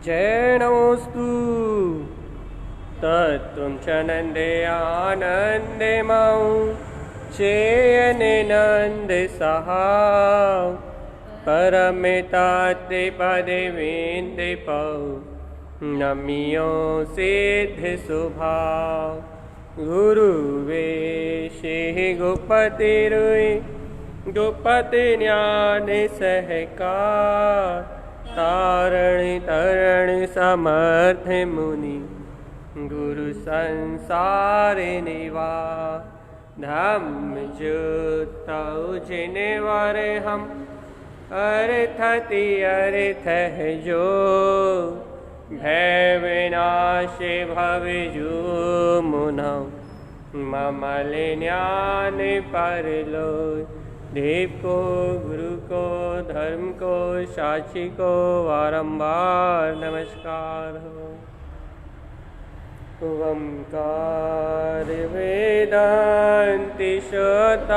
जय नमोस्तु तत्त्वं च नन्दे आनन्दे मौ चेयने नन्दे सहा परमितात्ते पदे वेन्दे पौ नमियो सिद्धि सुभाव गुरुवे शेहि गोपति रुई गोपति ज्ञान सहकार तारणी तरणि समर्थ मुनि गुरु संसारे निवास धम्म जुतौ जिने वारे हम अर्थति अर्थ है जो भय विनाशे भवे जो मुनौ ममल ज्ञान परलो देव को गुरु को धर्म को साक्षी को बारंबार नमस्कार हो। ओंकार वेदांति शुद्धात्मतत्त्वं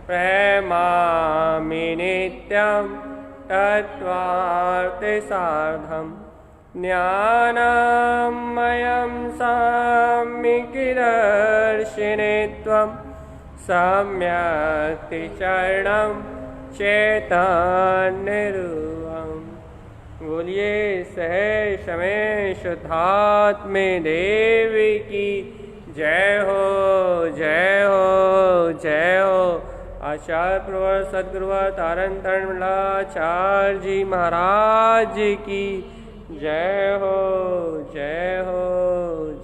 प्रेमामि नित्यं तत्त्वार्थसाधं ज्ञानमयं सम्यक्दर्शिनीत्वं सम्यक् चरणं चैतन्यरूपं बोलिए सहर्ष में शुद्धात्मे देवी की जय हो जय हो जय हो। आचार्य प्रवर सद्गुरुवर तारण तरणमलाचार्य जी महाराज जी की जय हो जय हो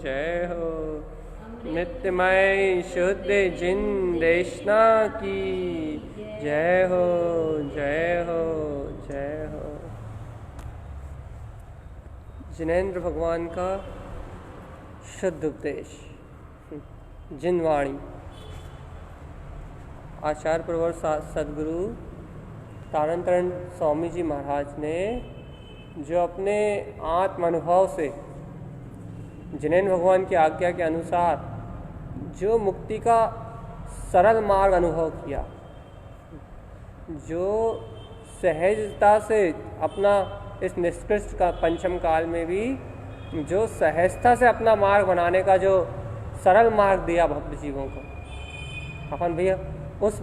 जय हो। नित्यमय शुद्ध जिंदेशना की जय हो जय हो जय हो। जिनेन्द्र भगवान का शुद्ध उपदेश जिनवाणी आचार्य प्रवर सद्गुरु तारण तरण स्वामी जी महाराज ने जो अपने आत्म अनुभव से जिनेन्द्र भगवान की आज्ञा के अनुसार जो मुक्ति का सरल मार्ग अनुभव किया, जो सहजता से अपना इस निष्कृष्ट का पंचम काल में भी जो सहजता से अपना मार्ग बनाने का जो सरल मार्ग दिया भक्त जीवों को, अपन भैया उस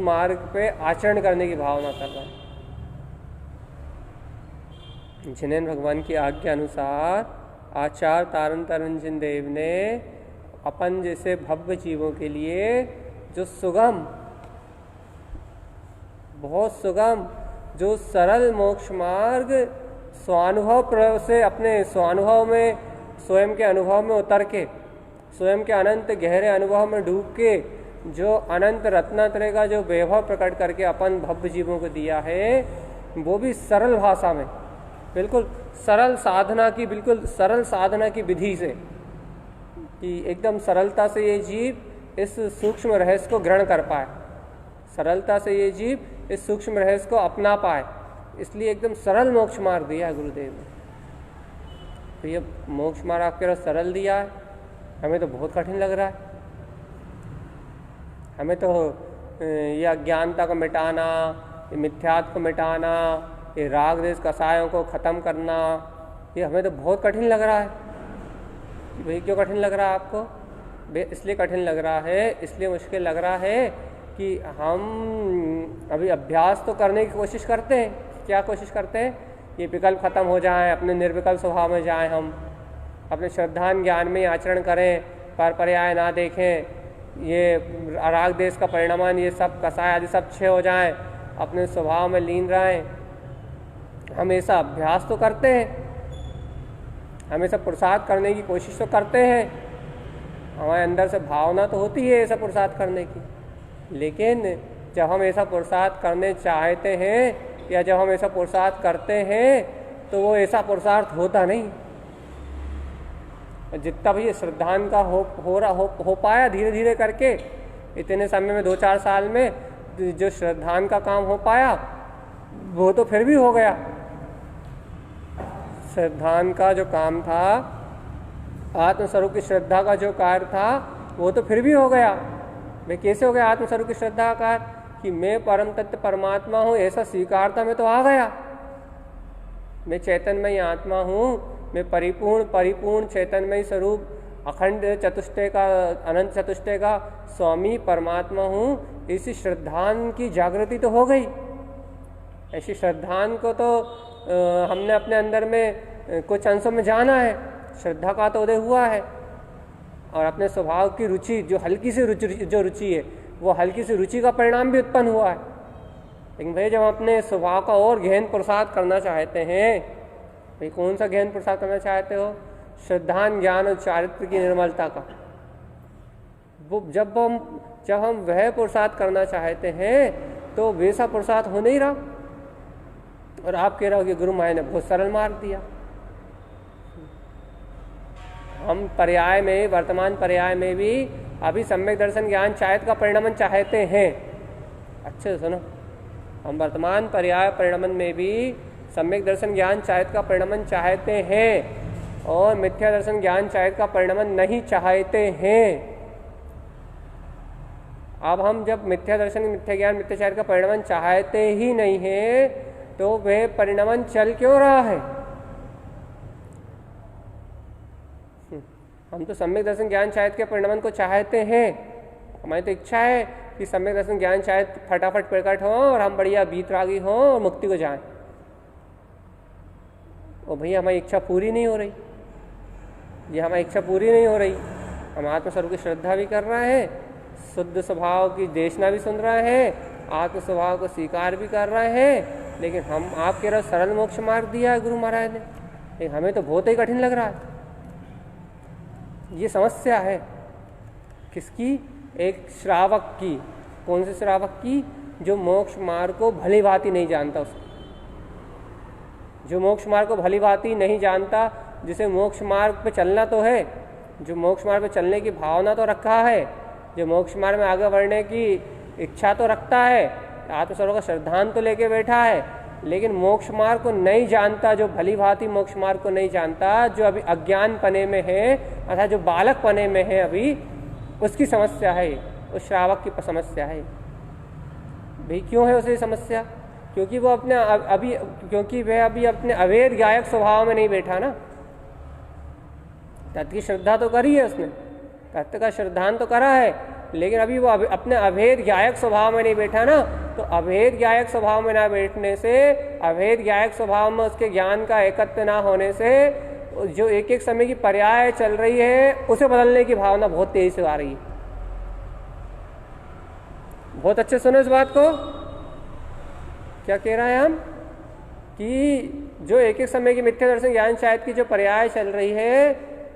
मार्ग पे आचरण करने की भावना कर रहे हैं। जिनेन्द्र भगवान की आज्ञा अनुसार आचार्य तारण तरणजिन देव ने अपन जैसे भव्य जीवों के लिए जो सुगम, बहुत सुगम, जो सरल मोक्ष मार्ग स्वानुभव से अपने स्वानुभव में, स्वयं के अनुभव में उतर के, स्वयं के अनंत गहरे अनुभव में डूब के जो अनंत रत्नात्रय का जो वैभव प्रकट करके अपन भव्य जीवों को दिया है, वो भी सरल भाषा में, बिल्कुल सरल साधना की, बिल्कुल सरल साधना की विधि से, कि एकदम सरलता से ये जीव इस सूक्ष्म रहस्य को ग्रहण कर पाए, सरलता से ये जीव इस सूक्ष्म रहस्य को अपना पाए, इसलिए एकदम सरल मोक्ष मार्ग दिया है गुरुदेव ने। तो ये मोक्ष मार्ग आपके पास सरल दिया है, हमें तो बहुत कठिन लग रहा है। हमें तो ये अज्ञानता को मिटाना, ये मिथ्यात्व को मिटाना, ये राग देश कसायों को ख़त्म करना, ये हमें तो बहुत कठिन लग रहा है। भाई क्यों कठिन लग रहा है आपको? इसलिए कठिन लग रहा है, इसलिए मुश्किल लग रहा है कि हम अभी अभ्यास तो करने की कोशिश करते हैं। क्या कोशिश करते हैं? ये विकल्प खत्म हो जाएं, अपने निर्विकल्प स्वभाव में जाएं, हम अपने श्रद्धान ज्ञान में आचरण करें, पर पर्याय ना देखें, ये राग देश का परिणाम, ये सब कसाय आदि सब क्षय हो जाएं, अपने स्वभाव में लीन रहें। हम ऐसा अभ्यास तो करते हैं, हमेशा पुरुषार्थ करने की कोशिश तो करते हैं, हमारे अंदर से भावना तो होती है ऐसा पुरुषार्थ करने की, लेकिन जब हम ऐसा पुरुषार्थ करने चाहते हैं या जब हम ऐसा पुरुषार्थ करते हैं तो वो ऐसा पुरुषार्थ होता नहीं। जितना भी ये श्रद्धान का हो पाया धीरे धीरे करके, इतने समय में 2-4 साल में जो श्रद्धान का काम हो पाया वो तो फिर भी हो गया। श्रद्धान का जो काम था, आत्मस्वरूप की श्रद्धा का जो कार्य था, वो तो फिर भी हो गया। भाई कैसे हो गया आत्मस्वरूप की श्रद्धा का कार्य? कि मैं परम तत्व परमात्मा हूँ, ऐसा स्वीकारता मैं तो आ गया। मैं चैतन्यमय आत्मा हूँ, मैं परिपूर्ण चैतन्यमय स्वरूप अखंड चतुष्टय का, अनंत चतुष्टय का स्वामी परमात्मा हूँ। इसी श्रद्धान की जागृति तो हो गई। ऐसी श्रद्धान को तो हमने अपने अंदर में कुछ अंशों में जाना है, श्रद्धा का तो उदय हुआ है। और अपने स्वभाव की रुचि, जो हल्की सी रुचि है, वो हल्की सी रुचि का परिणाम भी उत्पन्न हुआ है। लेकिन भाई जब हम अपने स्वभाव का और गहन प्रसाद करना चाहते हैं, भाई कौन सा गहन प्रसाद करना चाहते हो? श्रद्धान, ज्ञान और चारित्र की निर्मलता का। वो जब हम वह प्रसाद करना चाहते हैं तो वैसा प्रसाद हो नहीं रहा, और आप कह रहे हो कि गुरु महाराज ने बहुत सरल मार्ग दिया। हम पर्याय में, वर्तमान पर्याय में भी अभी सम्यक दर्शन ज्ञान चाहत का परिणमन चाहते हैं। अच्छे से सुनो, हम वर्तमान पर्याय परिणमन में भी सम्यक दर्शन ज्ञान चाहत का परिणमन चाहते हैं और मिथ्या दर्शन ज्ञान चाहत का परिणमन नहीं चाहते हैं। अब हम जब मिथ्या दर्शन, मिथ्या ज्ञान, मिथ्या चाहत का परिणमन चाहते ही नहीं है तो वह परिणमन चल क्यों रहा है? हम तो सम्यक दर्शन ज्ञान चाहत के परिणमन को चाहते हैं। हमारी तो इच्छा है कि सम्यक दर्शन ज्ञान चाहत फटाफट प्रकट हो और हम बढ़िया वीतरागी हों और मुक्ति को जाएं। और भैया हमारी इच्छा पूरी नहीं हो रही, ये हमारी इच्छा पूरी नहीं हो रही। हम आत्मस्वरूप की श्रद्धा भी कर रहे हैं, शुद्ध स्वभाव की देशना भी सुन रहे हैं, आत्म स्वभाव को स्वीकार भी कर रहे हैं, लेकिन हम आप कह रहे हो सरल मोक्ष मार्ग दिया है गुरु महाराज ने, लेकिन हमें तो बहुत ही कठिन लग रहा है। ये समस्या है किसकी? एक श्रावक की। कौन से श्रावक की? जो मोक्ष मार्ग को भली भांति नहीं जानता। उसको जो मोक्ष मार्ग को भली भांति नहीं जानता, जिसे मोक्ष मार्ग पे चलना तो है, जो मोक्ष मार्ग पे चलने की भावना तो रखा है, जो मोक्ष मार्ग में आगे बढ़ने की इच्छा तो रखता है, आत्मस्वरूप का श्रद्धांत तो लेके बैठा है, लेकिन मोक्ष मार्ग को नहीं जानता, जो भली भांति मोक्ष मार्ग को नहीं जानता, जो अभी अज्ञान पने में है, अर्थात जो बालक पने में है अभी, उसकी समस्या है, उस श्रावक की समस्या है। भाई क्यों है उसे समस्या? क्योंकि वो क्योंकि वह अभी अपने अवैध गायक स्वभाव में नहीं बैठा ना। तत्व की श्रद्धा तो करी है उसने, तत्व का श्रद्धांत तो करा है, लेकिन अभी वो अपने अभेद गायक स्वभाव में नहीं बैठा ना। तो अभेद गायक स्वभाव में ना बैठने से, अभेद गायक स्वभाव में उसके ज्ञान का एकत्व ना होने से, जो एक एक समय की पर्याय चल रही है उसे बदलने की भावना बहुत तेजी से आ रही है। बहुत अच्छे सुनो इस बात को। क्या कह रहा है हम? कि जो एक एक समय की मिथ्या दर्शन ज्ञान शायद की जो पर्याय चल रही है,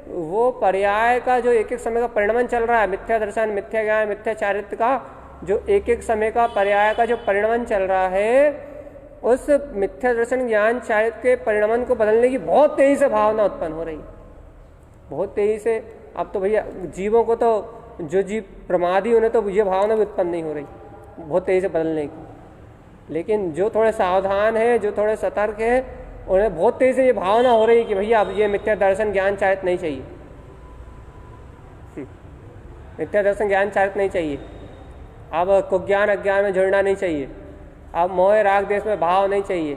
वो पर्याय का जो एक एक समय का परिणमन चल रहा है, मिथ्या दर्शन, मिथ्या ज्ञान, मिथ्या चारित्र का जो एक एक समय का पर्याय का जो परिणमन चल रहा है, उस मिथ्या दर्शन ज्ञान चारित्र के परिणमन को बदलने की बहुत तेजी से भावना उत्पन्न हो रही, बहुत तेजी से। अब तो भैया जीवों को तो, जो जीव प्रमादी उन्हें तो ये भावना भी उत्पन्न नहीं हो रही बहुत तेजी से बदलने की, लेकिन जो थोड़े सावधान है, जो थोड़े सतर्क है, उन्हें बहुत तेजी से ये भावना हो रही है कि भैया अब ये मिथ्या दर्शन ज्ञान चारित्र नहीं चाहिए, मिथ्या दर्शन ज्ञान चारित्र नहीं चाहिए। अब कुज्ञान अज्ञान में जुड़ना नहीं चाहिए, अब मोह राग देश में भाव नहीं चाहिए,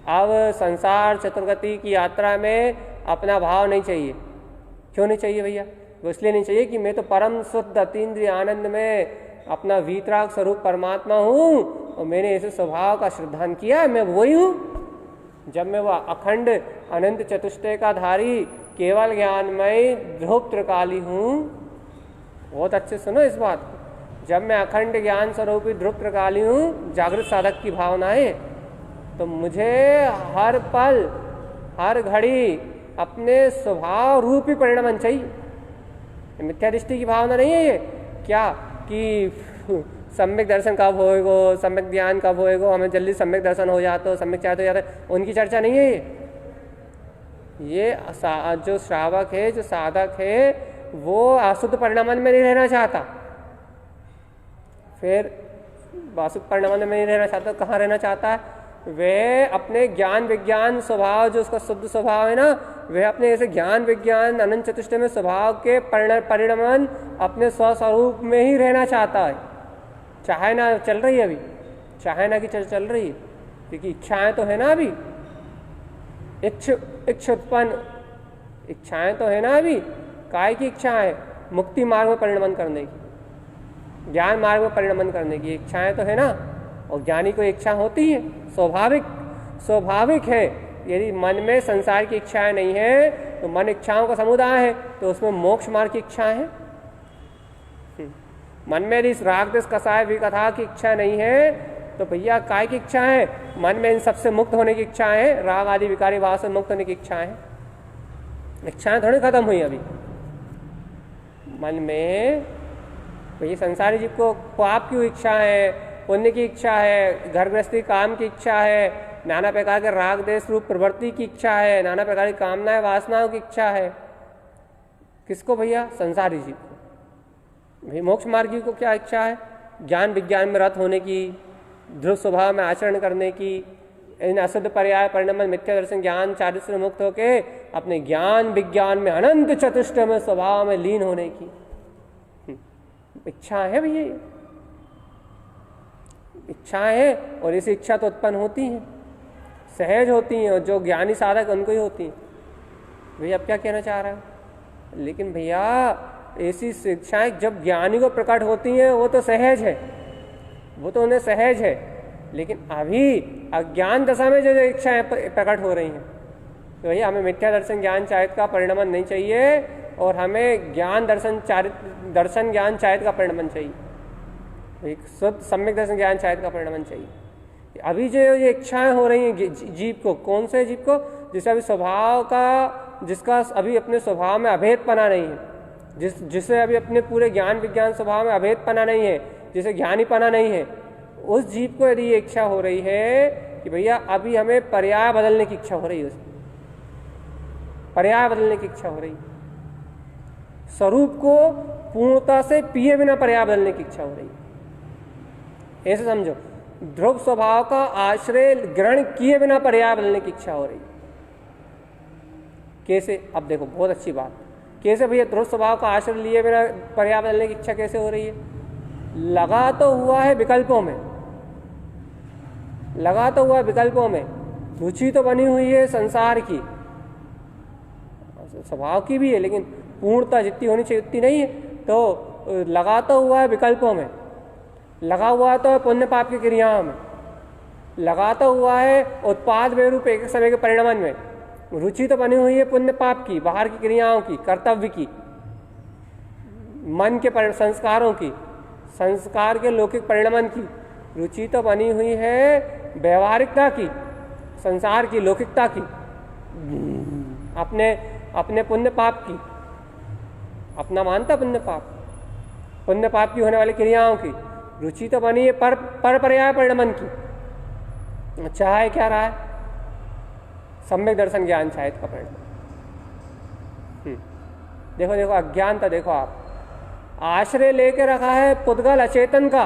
अब संसार चतुर्गति की यात्रा में अपना भाव नहीं चाहिए। क्यों नहीं चाहिए भैया? वो इसलिए नहीं चाहिए कि मैं तो परम शुद्ध अतीन्द्रिय आनंद में अपना वीतराग स्वरूप परमात्मा हूँ और मैंने ऐसे स्वभाव का श्रद्धान किया, मैं वही हूँ। जब मैं वह अखंड अनंत चतुष्टय का धारी केवल ज्ञानमय ध्रुव त्रिकाली हूँ, बहुत अच्छे सुनो इस बात को, जब मैं अखंड ज्ञान स्वरूपी ध्रुव त्रिकाली हूँ, जागृत साधक की भावना है, तो मुझे हर पल हर घड़ी अपने स्वभाव रूपी परिणमन चाहिए। मिथ्या दृष्टि की भावना नहीं है ये क्या कि सम्यक दर्शन कब होएगो, सम्यक ज्ञान कब होएगो, हमें जल्दी सम्यक दर्शन हो जाता हो, सम्यक चाहते हो जाता है, उनकी चर्चा नहीं है ये जो श्रावक है, जो साधक है, वो अशुद्ध परिणमन में नहीं रहना चाहता। फिर अशुद्ध परिणमन में नहीं रहना चाहता, कहाँ रहना चाहता है? वह अपने ज्ञान विज्ञान स्वभाव, जो उसका शुद्ध स्वभाव है ना, वह अपने ऐसे ज्ञान विज्ञान अनंत चतुष्टय में स्वभाव के परिणमन अपने स्वस्वरूप में ही रहना चाहता है। चाहना चल रही है अभी, चाहना की चल रही है, क्योंकि इच्छाएं तो है ना अभी, इच्छ उत्पन्न इच्छाएं तो है ना अभी। काय की इच्छा है? मुक्ति मार्ग में परिणमन करने की, ज्ञान मार्ग में परिणमन करने की इच्छाएं तो है ना। और ज्ञानी को इच्छा होती है, स्वाभाविक है। यदि मन में संसार की इच्छाएं नहीं है तो मन इच्छाओं का समुदाय है, तो उसमें मोक्ष मार्ग की इच्छा है। मन में यदि राग देश कसाय विकथा की इच्छा नहीं है तो भैया काय की इच्छा है? मन में इन सबसे मुक्त होने की इच्छा है, राग आदि विकारी भाव से मुक्त होने की इच्छा है। इच्छाएं थोड़ी खत्म हुई अभी मन में। भैया संसारी जीव को पाप की इच्छा है, पुण्य की इच्छा है, घर गृहस्थी काम की इच्छा है, नाना प्रकार के राग देश रूप प्रवृत्ति की इच्छा है, नाना प्रकार की कामनाएं वासनाओं की इच्छा है। किसको भैया? संसारी जीव को। भाई मोक्ष मार्गी को क्या इच्छा है? ज्ञान विज्ञान में रत होने की, ध्रुव स्वभाव में आचरण करने की, इन अशुद्ध पर्याय परिणमन मिथ्या दर्शन ज्ञान चारित्र से मुक्त होके अपने ज्ञान विज्ञान में अनंत चतुष्ट में स्वभाव में लीन होने की इच्छा है भैया। ये इच्छा है और इस इच्छा तो उत्पन्न होती हैं, सहज होती हैं, और जो ज्ञानी साधक उनको ही होती हैं। भैया अब क्या कहना चाह रहा है? लेकिन भैया ऐसी इच्छाएं जब ज्ञानी को प्रकट होती हैं वो तो सहज है, वो तो उन्हें सहज है। लेकिन अभी अज्ञान दशा में जो इच्छाएं प्रकट हो रही हैं, तो भैया हमें मिथ्या दर्शन ज्ञान चारित का परिणमन नहीं चाहिए, और हमें ज्ञान दर्शन ज्ञान चारित का परिणमन चाहिए, एक शुद्ध सम्यक दर्शन ज्ञान चारित का परिणमन चाहिए। अभी जो ये इच्छाएं हो रही हैं जीव को, कौन से जीव को? जिसे अभी स्वभाव का, जिसका अभी अपने स्वभाव में अभेद पना नहीं है, जिसे अभी अपने पूरे ज्ञान विज्ञान स्वभाव में अभेद पना नहीं है, जिसे ज्ञानी पना नहीं है, उस जीव को यदि ये इच्छा हो रही है कि भैया अभी हमें पर्याय बदलने की इच्छा हो रही है, पर्याय बदलने की इच्छा हो रही है, स्वरूप को पूर्णता से पिए बिना पर्याय बदलने की इच्छा हो रही है। ऐसे समझो, ध्रुव स्वभाव का आश्रय ग्रहण किए बिना पर्याय बदलने की इच्छा हो रही है। कैसे? अब देखो बहुत अच्छी बात, कैसे भैया ध्रुव स्वभाव का आश्रय लिए बिना पर्याय बदलने की इच्छा कैसे हो रही है? लगा तो हुआ है विकल्पों में, लगा तो हुआ है विकल्पों में, रुचि तो बनी हुई है संसार की, स्वभाव की भी है, लेकिन पूर्णता जितनी होनी चाहिए उतनी नहीं है। तो लगा तो हुआ है विकल्पों में, लगा हुआ तो पुण्य पाप की क्रियाओं में, लगा तो हुआ है उत्पाद वे रूप एक समय के परिणमन में, रुचि तो बनी हुई है पुण्य पाप की, बाहर की क्रियाओं की, कर्तव्य की, मन के संस्कारों की, संस्कार के लौकिक परिणमन की। रुचि तो बनी हुई है व्यवहारिकता की, संसार की, लौकिकता की, अपने पुण्य पाप की, अपना मानता पुण्य पाप की होने वाली क्रियाओं की। रुचि तो बनी है पर पर्याय परिणमन की। चाहे क्या रहा है? सम्यक दर्शन ज्ञान चारित का परिणमन। देखो अज्ञानता, देखो आप आश्रय लेके रखा है पुद्गल अचेतन का।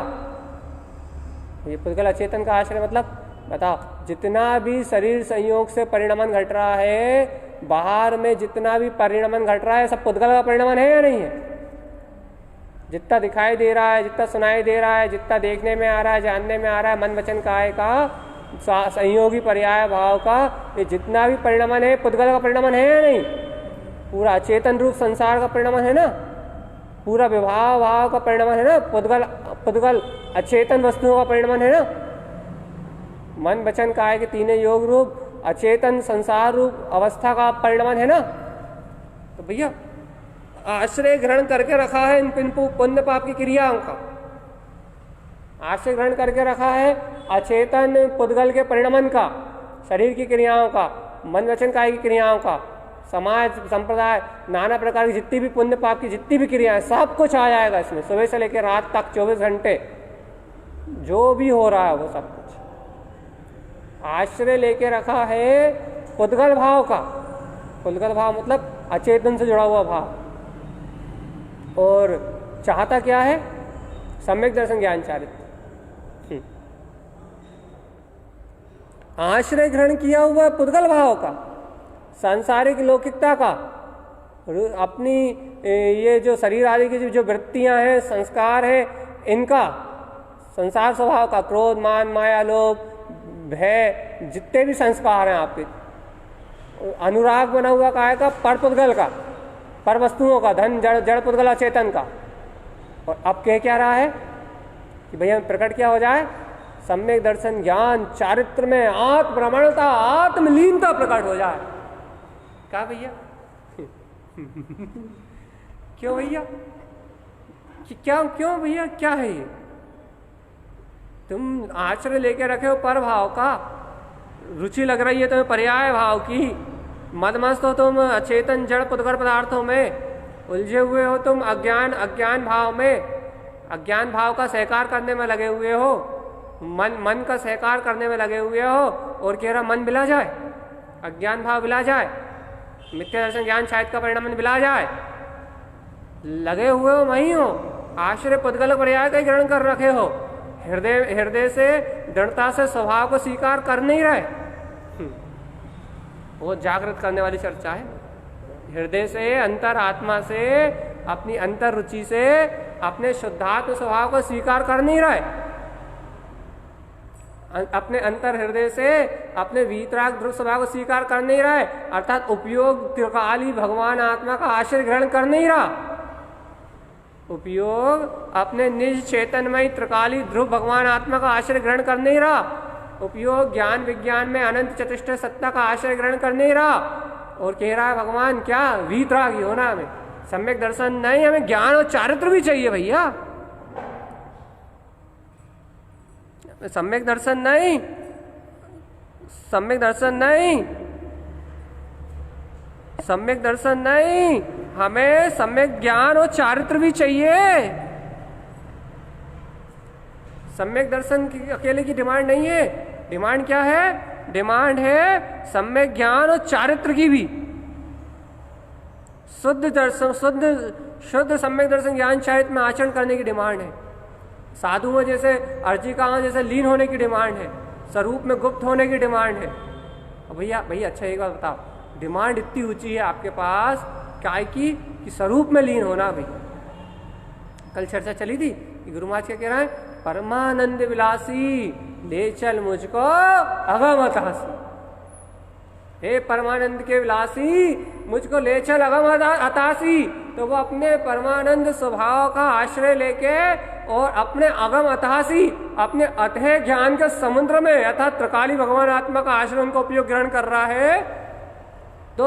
ये पुद्गल अचेतन का आश्रय मतलब बताओ, जितना भी शरीर संयोग से परिणमन घट रहा है, बाहर में जितना भी परिणमन घट रहा है, सब पुद्गल का परिणमन है या नहीं है? जितना दिखाई दे रहा है, जितना सुनाई दे रहा है, जितना देखने में आ रहा है, जानने में आ रहा है, मन वचन काय का संयोगी पर्याय भाव का, ये जितना भी परिणमन है पुद्गल का परिणमन है या नहीं? पूरा अचेतन रूप संसार का परिणमन है ना, पूरा विभाव भाव का परिणमन है ना, पुद्गल अचेतन वस्तुओं का परिणमन है ना। मन वचन काय के तीनों योग रूप अचेतन संसार रूप अवस्था का परिणमन है ना। तो भैया आश्रय ग्रहण करके रखा है इन पुण्य पाप की क्रियाओं का, आश्रय ग्रहण करके रखा है अचेतन पुद्गल के परिणमन का, शरीर की क्रियाओं का, मन वचन काय की क्रियाओं का, समाज संप्रदाय नाना प्रकार की जितनी भी पुण्य पाप की जितनी भी क्रियाएं, सब कुछ आ जाएगा इसमें। सुबह से लेकर रात तक 24 घंटे जो भी हो रहा है वो सब कुछ आश्रय लेके रखा है पुद्गल भाव का। पुद्गल भाव मतलब अचेतन से जुड़ा हुआ भाव, और चाहता क्या है? सम्यक दर्शन ज्ञान चारित। आश्रय ग्रहण किया हुआ पुद्गल भाव का, सांसारिक लौकिकता का, अपनी ये जो शरीर आदि की जो वृत्तियां हैं, संस्कार है, इनका संसार स्वभाव का क्रोध, मान, माया, लोभ, भय, जितने भी संस्कार हैं आपके, अनुराग बना हुआ काहे का, पर पुद्गल का, पर वस्तुओं का, धन, जड़, जड़ पुद्गल अचेतन का। और अब कह क्या रहा है कि भैया प्रकट क्या हो जाए, सम्यक दर्शन, ज्ञान, चारित्र में आत्मप्रमाणता, आत्मलीनता प्रकट हो जाए। क्या भैया क्यों भैया, क्या क्यों भैया, क्या है ये? तुम आश्रय लेके रखे हो पर भाव का, रुचि लग रही है तुम्हें पर्याय भाव की, मदमस्त हो तुम अचेतन जड़ पुद्गल पदार्थों में, उलझे हुए हो तुम अज्ञान भाव में, अज्ञान भाव का सहकार करने में लगे हुए हो, मन का सहकार करने में लगे हुए हो, और कह रहा मन बिला जाए, अज्ञान भाव बिला जाए, मिथ्या दर्शन ज्ञान शायद का परिणाम बिला जाए। लगे हुए हो, वहीं हो, आश्रय पुद्गल पर्याय का ग्रहण कर रखे हो, हृदय से दृढ़ता से स्वभाव को स्वीकार कर नहीं रहे। वो जागृत करने वाली चर्चा है। हृदय से, अंतर आत्मा से, अपनी अंतर रुचि से अपने शुद्धात्म स्वभाव को स्वीकार कर नहीं रहे। अपने अंतर हृदय से अपने वीतराग ध्रुव स्वभाव को स्वीकार कर नहीं रहे, अर्थात उपयोग त्रिकाली भगवान आत्मा का आश्रय ग्रहण कर नहीं रहा। उपयोग अपने निज चेतनमय त्रिकाली ध्रुव भगवान आत्मा का आश्रय ग्रहण कर नहीं रहा। उपयोग ज्ञान विज्ञान में अनंत चतुष्टय सत्ता का आश्रय ग्रहण कर नहीं रहा। और कह रहा है भगवान क्या, वीतरागी होना हमें, सम्यक दर्शन नहीं, हमें ज्ञान और चारित्र भी चाहिए भैया। सम्यक दर्शन नहीं, सम्यक दर्शन नहीं, सम्यक दर्शन नहीं, हमें सम्यक ज्ञान और चारित्र भी चाहिए। सम्यक दर्शन की अकेले की डिमांड नहीं है। डिमांड क्या है? डिमांड है सम्यक ज्ञान और चारित्र की भी। शुद्ध दर्शन, शुद्ध सम्यक दर्शन ज्ञान चारित्र में आचरण करने की डिमांड है। साधुओं जैसे अर्चिकाओं जैसे लीन होने की डिमांड है। स्वरूप में गुप्त होने की डिमांड है। भैया अच्छा एक बात बताओ, डिमांड इतनी ऊंची है आपके पास क्या की कि स्वरूप में लीन होना। भाई कल चर्चा चली थी कि गुरु महाराज क्या कह रहा है, परमानंद विलासी ले चल मुझको अगम अतासी। हे परमानंद के विलासी, मुझको ले चल अगम अतासी। तो वो अपने परमानंद स्वभाव का आश्रय लेके और अपने अगम अतासी, अपने अथय ज्ञान के समुद्र में अर्थात त्रिकाली भगवान आत्मा का आश्रय उनका उपयोग ग्रहण कर रहा है। तो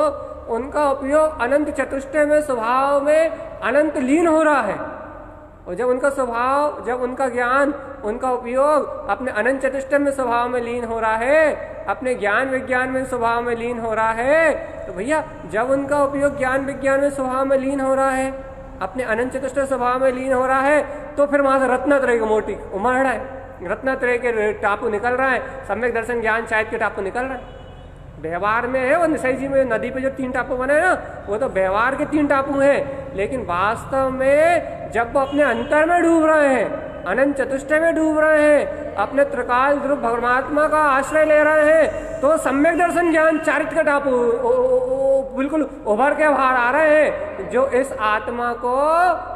उनका उपयोग अनंत चतुष्टय में स्वभाव में अनंत लीन हो रहा है। और जब उनका स्वभाव, जब उनका ज्ञान, उनका उपयोग अपने अनंत चतुष्टय में स्वभाव में लीन हो रहा है, अपने ज्ञान विज्ञान में स्वभाव में लीन हो रहा है, तो भैया जब उनका उपयोग ज्ञान विज्ञान में स्वभाव में लीन हो रहा है, अपने अनंत चतुष्टय स्वभाव में लीन हो रहा है, तो फिर वहां से रत्नत्रय की मोटी उमड़ रहा है। रत्नत्रय के टापू निकल रहा है, सम्यक दर्शन ज्ञान शायद के टापू निकल रहा है। व्यवहार में है वो निशाई जी में नदी पे जो 3 टापू बने ना, वो तो व्यवहार के 3 टापू हैं। लेकिन वास्तव में जब वो अपने अंतर में डूब रहे हैं, अनंत चतुष्टय में डूब रहे हैं, अपने त्रिकाल ध्रुव परमात्मा का आश्रय ले रहे हैं, तो सम्यक दर्शन ज्ञान चारित्र का टापू बिल्कुल उभर के बाहर आ रहे हैं, जो इस आत्मा को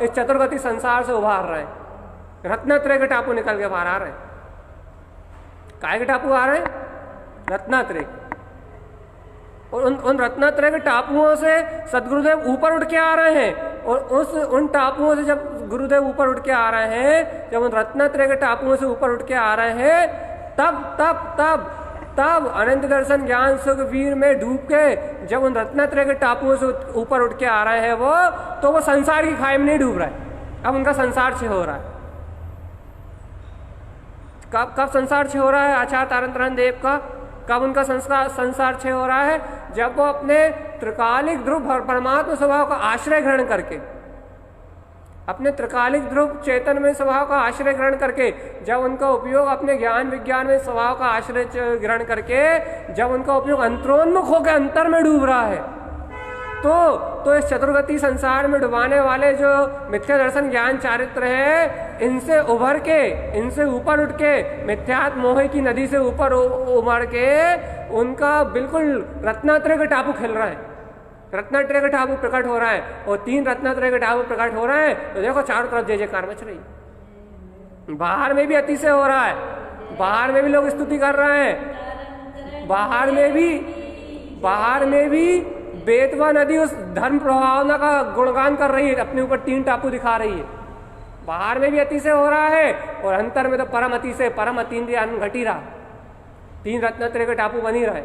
इस चतुर्गति संसार से उभार रहे हैं। रत्नत्रय के टापू निकल के बाहर आ रहे हैं। काय के टापू आ रहे हैं? रत्नत्रय। और उन रत्नत्रय के टापुओं से सदगुरुदेव ऊपर उठ के आ रहे हैं। और उन टापुओं से जब गुरुदेव ऊपर उठ के आ रहे हैं, जब उन रत्नत्रय के टापुओं से ऊपर उठ के आ रहे हैं, तब अनंत दर्शन ज्ञान सुख वीर में डूब के जब उन रत्नत्रय के टापुओं से ऊपर उठ के आ रहे हैं वो, तो वो संसार की खाई में नहीं डूब रहा है। अब उनका संसार छे हो रहा है। कब संसार छे हो रहा है आचार्य तारण देव का? कब उनका संसार छय हो रहा है? जब वो अपने त्रिकालिक ध्रुव परमात्मा स्वभाव का आश्रय ग्रहण करके, अपने त्रिकालिक ध्रुव चेतन में स्वभाव का आश्रय ग्रहण करके, जब उनका उपयोग अपने ज्ञान विज्ञान में स्वभाव का आश्रय ग्रहण करके, जब उनका उपयोग अंतरोन्मुख होकर अंतर में डूब रहा है, तो इस चतुर्गति संसार में डुबाने वाले जो मिथ्या दर्शन ज्ञान चारित्र है, इनसे उभर के, इनसे ऊपर उठ के, मिथ्यात्म मोह की नदी से ऊपर उमड़ के उनका बिल्कुल रत्नत्रय का टापू खिल रहा है। रत्नत्रय का टापू प्रकट हो रहा है। और 3 रत्नत्रय का टापू प्रकट हो रहा है, तो देखो चारों तरफ जय जयकार मच रही। बाहर में भी अतिशय हो रहा है, बाहर में भी लोग स्तुति कर रहे हैं, बाहर में भी बेतवा नदी उस धर्म प्रभावना का गुणगान कर रही है, अपने ऊपर 3 टापू दिखा रही है। बाहर में भी अतिशय हो रहा है और अंतर में तो परम अतिशय, परम अतीन्द्रिय घट ही रहा, 3 रत्नत्रय के टापू बन ही रहे।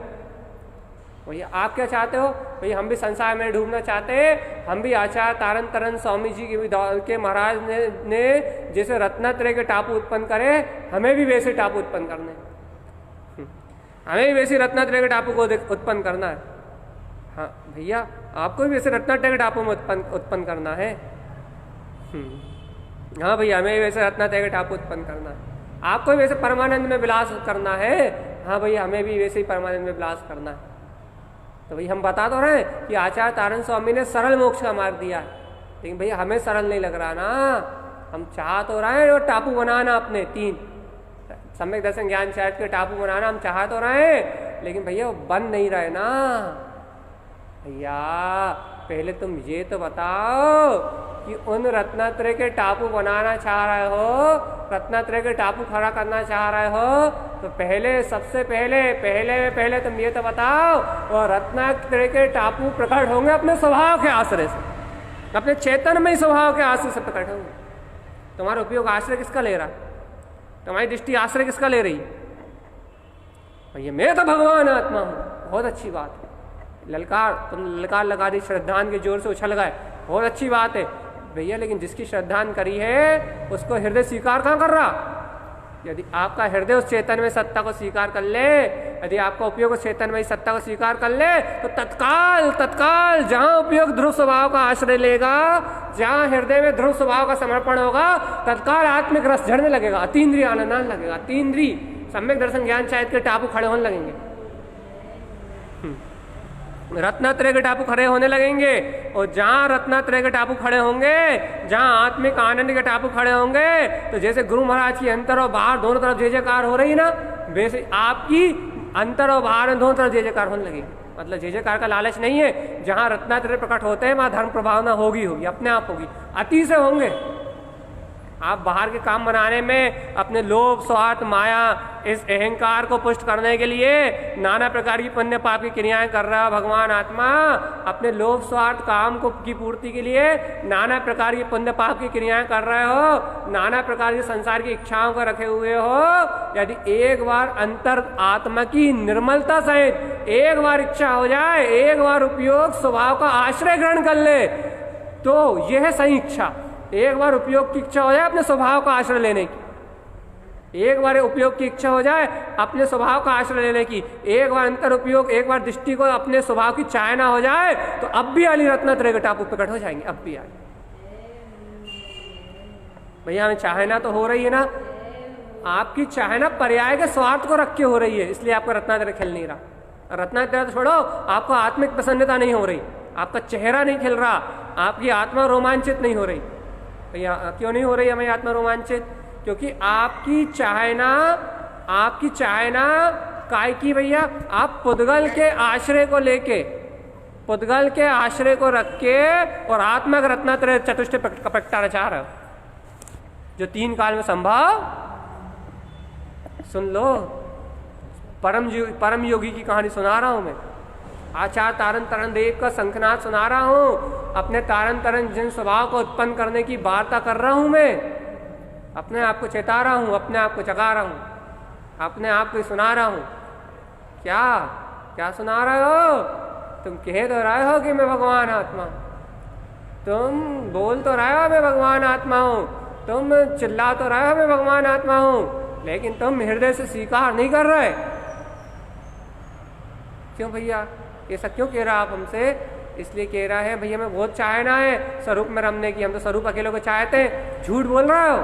भैया आप क्या चाहते हो? भैया हम भी संसार में डूबना चाहते हैं। हम भी आचार्य तारण तरन स्वामी जी के महाराज ने जैसे रत्नत्रय के टापू उत्पन्न करे, हमें भी वैसे टापू उत्पन्न करने, हमें भी वैसे रत्नत्रय के टापू को उत्पन्न करना है। हाँ भैया आपको भी वैसे रत्नत्रय के टापू में उत्पन्न करना है। हाँ भैया हमें भी वैसे रत्नत्रय के टापू उत्पन्न करना है। आपको भी वैसे परमानंद में विलास करना है। हाँ भैया हमें भी वैसे ही परमानंद में विलास करना है। तो भैया हम बता तो रहे हैं कि आचार्य तारण स्वामी ने सरल मोक्ष का मार्ग दिया है, लेकिन भैया हमें सरल नहीं लग रहा ना। हम चाह तो रहे हैं वो टापू बनाना, अपने 3 सम्यक दर्शन ज्ञान शायद के टापू बनाना हम चाह तो रहे हैं, लेकिन भैया वो बन नहीं रहे ना। भैया पहले तुम ये तो बताओ कि उन रत्नत्रय के टापू बनाना चाह रहे हो, रत्नत्रय के टापू खड़ा करना चाह रहे हो, तो पहले सबसे पहले तुम ये तो बताओ और रत्नत्रय के टापू प्रकट होंगे अपने स्वभाव के आश्रय से, अपने चैतन्यमय स्वभाव के आश्रय से प्रकट होंगे। तुम्हारा उपयोग आश्रय किसका ले रहा? तुम्हारी दृष्टि आश्रय किसका ले रही? भैया मैं तो भगवान आत्मा हूँ, बहुत अच्छी बात है। तुम ललकार लगा दी, श्रद्धान के जोर से उछल गए, बहुत अच्छी बात है भैया, लेकिन जिसकी श्रद्धान करी है उसको हृदय स्वीकार कहाँ कर रहा? यदि आपका हृदय उस चेतन में सत्ता को स्वीकार कर ले, यदि आपका उपयोग उस चेतन में सत्ता को स्वीकार कर ले, तो तत्काल जहां उपयोग ध्रुव स्वभाव का आश्रय लेगा, जहां हृदय में ध्रुव स्वभाव का समर्पण होगा, तत्काल आत्मिक रस झड़ने लगेगा, अतीन्द्रिय आनंद आने लगेगा, अतीन्द्रिय सम्यक दर्शन ज्ञान शायद के टापू खड़े होने लगेंगे, रत्नत्रय के टापू खड़े होने लगेंगे। और जहां रत्नत्रय के टापू खड़े होंगे, जहां आत्मिक आनंद के टापू खड़े होंगे, तो जैसे गुरु महाराज की अंतर और बाहर दोनों तरफ जय जयकार हो रही ना, वैसे आपकी अंतर और बाहर दोनों तरफ जय जयकार होने लगेगी। मतलब जय जयकार का लालच नहीं है, जहां रत्नत्रय प्रकट होते हैं वहां धर्म प्रभावना होगी अपने आप होगी, अति से होंगे। आप बाहर के काम बनाने में अपने लोभ स्वार्थ माया इस अहंकार को पुष्ट करने के लिए नाना प्रकार की पुण्य पाप की क्रियाएं कर रहा है भगवान आत्मा, अपने लोभ स्वार्थ काम को की पूर्ति के लिए नाना प्रकार की पुण्य पाप की क्रियाएं कर रहे हो, नाना प्रकार की संसार की इच्छाओं को रखे हुए हो। यदि एक बार अंतर आत्मा की निर्मलता सहित एक बार इच्छा हो जाए, एक बार उपयोग स्वभाव का आश्रय ग्रहण कर ले, तो यह है सही इच्छा। एक बार उपयोग की इच्छा हो जाए अपने स्वभाव का आश्रय लेने की, एक बार उपयोग की इच्छा हो जाए अपने स्वभाव का आश्रय लेने की, एक बार अंतर उपयोग, एक बार दृष्टि को अपने स्वभाव की चाहना हो जाए, तो अब भी अली रत्नत्रय के टापू प्रकट हो जाएंगे। अब भी भैया हमें चाहना तो हो रही है ना, आपकी चाहना पर्याय के स्वार्थ को रख के हो रही है, इसलिए आपका रत्नत्रय खिल नहीं रहा। रत्नत्रय तो छोड़ो, आपको आत्मिक प्रसन्नता नहीं हो रही, आपका चेहरा नहीं खिल रहा, आपकी आत्मा रोमांचित नहीं हो रही। भैया क्यों नहीं हो रही हमें आत्मा रोमांचित? क्योंकि आपकी चाहना काय की भैया, आप पुद्गल के आश्रय को लेके, पुद्गल के आश्रय को रख के और आत्मा का रत्नत्रय चतुष्टय प्रकटाना चाह रहे हो, जो 3 काल में संभव। सुन लो, परम योगी की कहानी सुना रहा हूं मैं, आचार्य तारण तरन देव का शंखनाद सुना रहा हूं, अपने तारण तरन जिन स्वभाव को उत्पन्न करने की वार्ता कर रहा हूं मैं, अपने आप को चेता रहा हूं, अपने आप को जगा रहा हूं, अपने आप को सुना रहा हूं। क्या सुना रहे हो? तुम कह तो रहे हो कि मैं भगवान आत्मा, तुम बोल तो रहे हो मैं भगवान आत्मा हूं, तुम चिल्ला तो रहे हो मैं भगवान आत्मा हूं, लेकिन तुम हृदय से स्वीकार नहीं कर रहे। क्यों भैया? ऐसा क्यों कह रहा आप हमसे? इसलिए कह रहा है भैया मैं बहुत चाहना है स्वरूप में रमने की, हम तो स्वरूप अकेले को चाहते हैं। झूठ बोल रहे हो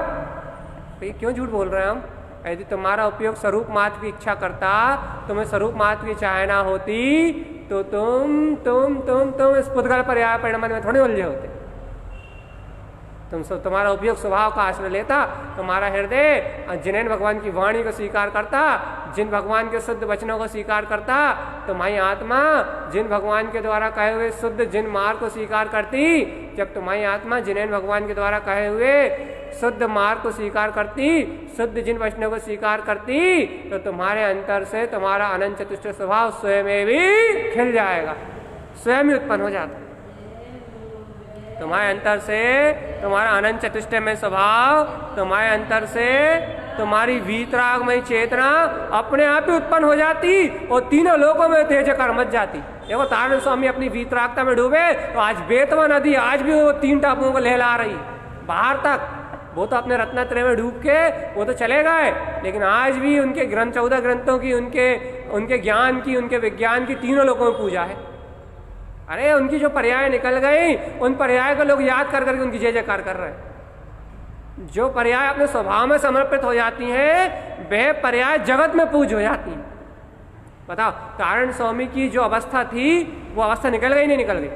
भैया, क्यों झूठ बोल रहे हैं हम? यदि तुम्हारा उपयोग स्वरूप मात्र की इच्छा करता, तुम्हें स्वरूप मात्र की चाहना होती, तो तुम इस पुद्गल पर्याय परिणाम में थोड़े उलझे होते। तुम्हारा उपयोग स्वभाव का आश्रय लेता, तुम्हारा हृदय जिन भगवान की वाणी को स्वीकार करता, जिन भगवान के शुद्ध वचनों को स्वीकार करता, तुम्हारी आत्मा जिन भगवान के द्वारा कहे हुए शुद्ध जिन मार्ग को स्वीकार करती, जब तुम्हारी आत्मा जिन भगवान के द्वारा कहे हुए शुद्ध मार्ग को स्वीकार करती, शुद्ध जिन वैष्णव को स्वीकार करती, तो तुम्हारे अंतर से तुम्हारा अनंत चतुष्ट स्वभाव स्वयं भी खिल जाएगा, स्वयं ही उत्पन्न हो जाता। तुम्हारे अंतर से तुम्हारा अनंत चतुष्ट में स्वभाव, तुम्हारे अंतर से तुम्हारी वीतरागमय चेतना अपने आप ही उत्पन्न हो जाती और तीनों लोकों में तेज कर मच जाती। देखो तारण स्वामी अपनी वीतरागता में डूबे तो आज बेतवा नदी आज भी वो 3 टापुओं को लहला रही बाहर तक। वो तो अपने रत्नत्रय में डूब के वो तो चले गए, लेकिन आज भी उनके ग्रंथ 14 ग्रंथों की, उनके ज्ञान की, उनके विज्ञान की तीनों लोगों में पूजा है। अरे उनकी जो पर्याय निकल गई, उन पर्याय को लोग याद कर करके उनकी जय जयकार कर रहे हैं। जो पर्याय अपने स्वभाव में समर्पित हो जाती हैं, वह पर्याय जगत में पूज हो जाती हैं। बताओ, तारण स्वामी की जो अवस्था थी वो अवस्था निकल गई, नहीं निकल गई?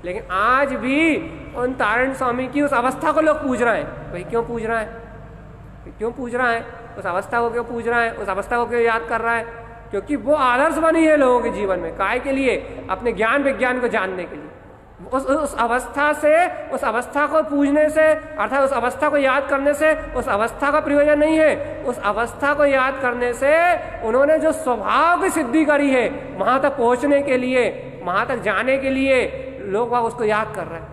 लेकिन आज भी उन तारण स्वामी की उस अवस्था को लोग पूज रहे हैं। भाई क्यों पूज रहा है? क्यों पूज रहा है? उस अवस्था को क्यों पूज रहा है? उस अवस्था को क्यों याद कर रहा है? क्योंकि वो आदर्श बनी है लोगों के जीवन में। काय के लिए? अपने ज्ञान विज्ञान को जानने के लिए। उस अवस्था से, उस अवस्था को पूजने से, अर्थात उस अवस्था को याद करने से उस अवस्था का प्रयोजन नहीं है। उस अवस्था को याद करने से उन्होंने जो स्वभाव की सिद्धि करी है, वहां तक पहुंचने के लिए, वहां तक जाने के लिए लोग वह उसको याद कर रहे हैं।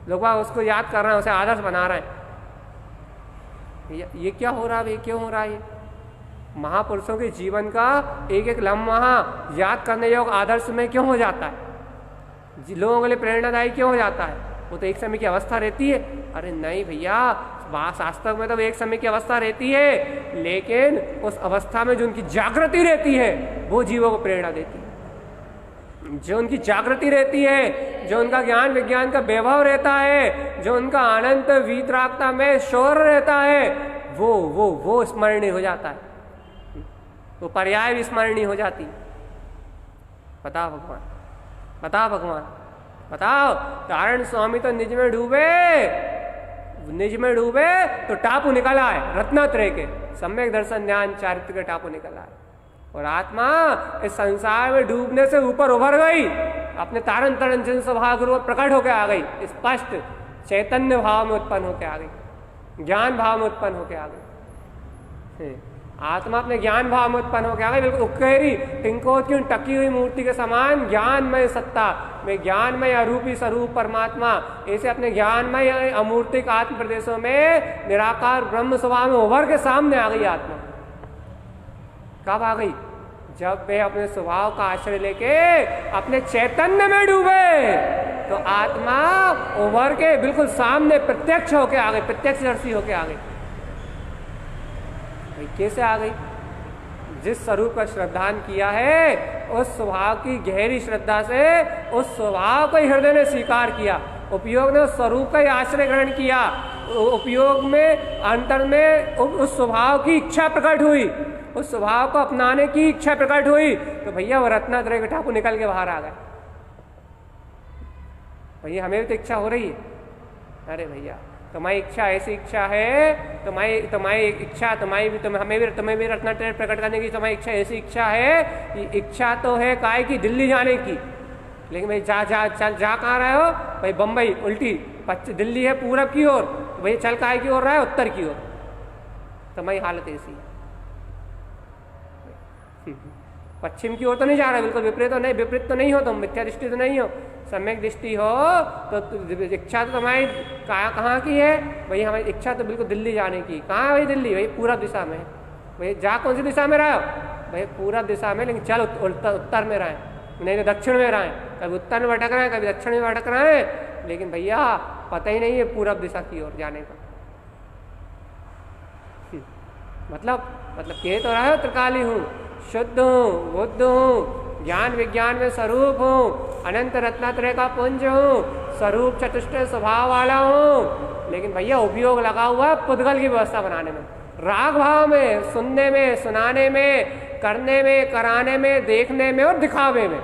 लोग वह उसको याद कर रहे हैं, उसे आदर्श बना रहे हैं। ये क्या हो रहा है? ये क्यों हो रहा है? ये महापुरुषों के जीवन का एक एक लम्हा याद करने योग्य आदर्श में क्यों हो जाता है? लोगों के लिए प्रेरणादायी क्यों हो जाता है? वो तो एक समय की अवस्था रहती है। अरे नहीं भैया, शास्त्र में तो एक समय की अवस्था रहती है, लेकिन उस अवस्था में जो उनकी जागृति रहती है वो जीवों को प्रेरणा देती है। जो उनकी जागृति रहती है, जो उनका ज्ञान विज्ञान का वैभव रहता है, जो उनका अनंत वीतरागता में शौर्य रहता है, वो स्मरणीय हो जाता है। वो पर्याय भी स्मरणीय हो जाती। बताओ भगवान, बताओ भगवान, बताओ। तारण स्वामी तो निज में डूबे, निज में डूबे तो टापू निकल आए रत्नत्रय के, सम्यक दर्शन ध्यान चारित्र के टापू निकल आए। और आत्मा इस संसार में डूबने से ऊपर उभर गई, अपने तारण तारण जन स्वभाव के रूप प्रकट होकर आ गई, स्पष्ट चैतन्य भाव में उत्पन्न होकर आ गई, ज्ञान भाव में उत्पन्न होकर आ गई। आत्मा अपने ज्ञान भाव में उत्पन्न होकर आ गई, बिल्कुल उकेरी टिंकोत की टकी हुई मूर्ति के समान ज्ञानमय सत्ता में, ज्ञानमय अरूपी स्वरूप परमात्मा, ऐसे अपने ज्ञानमय अमूर्तिक आत्म प्रदेशों में निराकार ब्रह्म स्वभाव में उभर के सामने आ गई आत्मा। कब आ गई? जब वे अपने स्वभाव का आश्रय लेके अपने चैतन्य में डूबे, तो आत्मा उभर के बिल्कुल सामने प्रत्यक्ष होके आ गई, प्रत्यक्षदर्शी होके आ गई। कैसे आ गई? जिस स्वरूप का श्रद्धान किया है, उस स्वभाव की गहरी श्रद्धा से उस स्वभाव को हृदय ने स्वीकार किया, उपयोग ने उस स्वरूप का ही आश्रय ग्रहण किया, उपयोग में अंतर में उस स्वभाव की इच्छा प्रकट हुई, उस स्वभाव को अपनाने की इच्छा प्रकट हुई, तो भैया वो रत्नात्रय के टापू निकल के बाहर आ गए। भैया हमें भी तो इच्छा हो रही है। अरे भैया तुम्हारी इच्छा ऐसी इच्छा है, तुम्हारी इच्छा हमें भी रत्नात्रय प्रकट करने की तुम्हारी इच्छा ऐसी इच्छा है। इच्छा तो है काय की? दिल्ली जाने की। लेकिन भाई जा कहाँ रहे हो? भाई बम्बई उल्टी, दिल्ली है पूरब की ओर, भाई चल काय की ओर रहा है? उत्तर की ओर। तुम्हारी हालत ऐसी है। पश्चिम की ओर तो नहीं जा रहा, बिल्कुल विपरीत तो नहीं हो तुम, मिथ्या दृष्टि तो नहीं हो, सम्यक दृष्टि हो। तो इच्छा तो तुम्हारी कहाँ की है? भाई हमारी इच्छा तो बिल्कुल दिल्ली जाने की। कहाँ है भाई दिल्ली? भाई पूरब दिशा में। भाई जा कौन सी दिशा में रहे हो? भाई पूरब दिशा में, लेकिन चल उत्तर में रहें, नहीं तो दक्षिण में रहें। कभी उत्तर में भटक रहे हैं, कभी दक्षिण में भटक रहे हैं, लेकिन भैया पता ही नहीं है पूरब दिशा की ओर जाने का। मतलब कह तो रहे हो त्रिकाली हूँ, शुद्ध हूँ, बुद्ध हूँ, ज्ञान विज्ञान में स्वरूप हूँ, अनंत रत्नात्रय का पुंज हूँ, स्वरूप चतुष्ट स्वभाव वाला हूँ, लेकिन भैया उपयोग लगा हुआ है पुद्गल की व्यवस्था बनाने में, राग भाव में, सुनने में, सुनाने में, करने में, कराने में, देखने में और दिखावे में,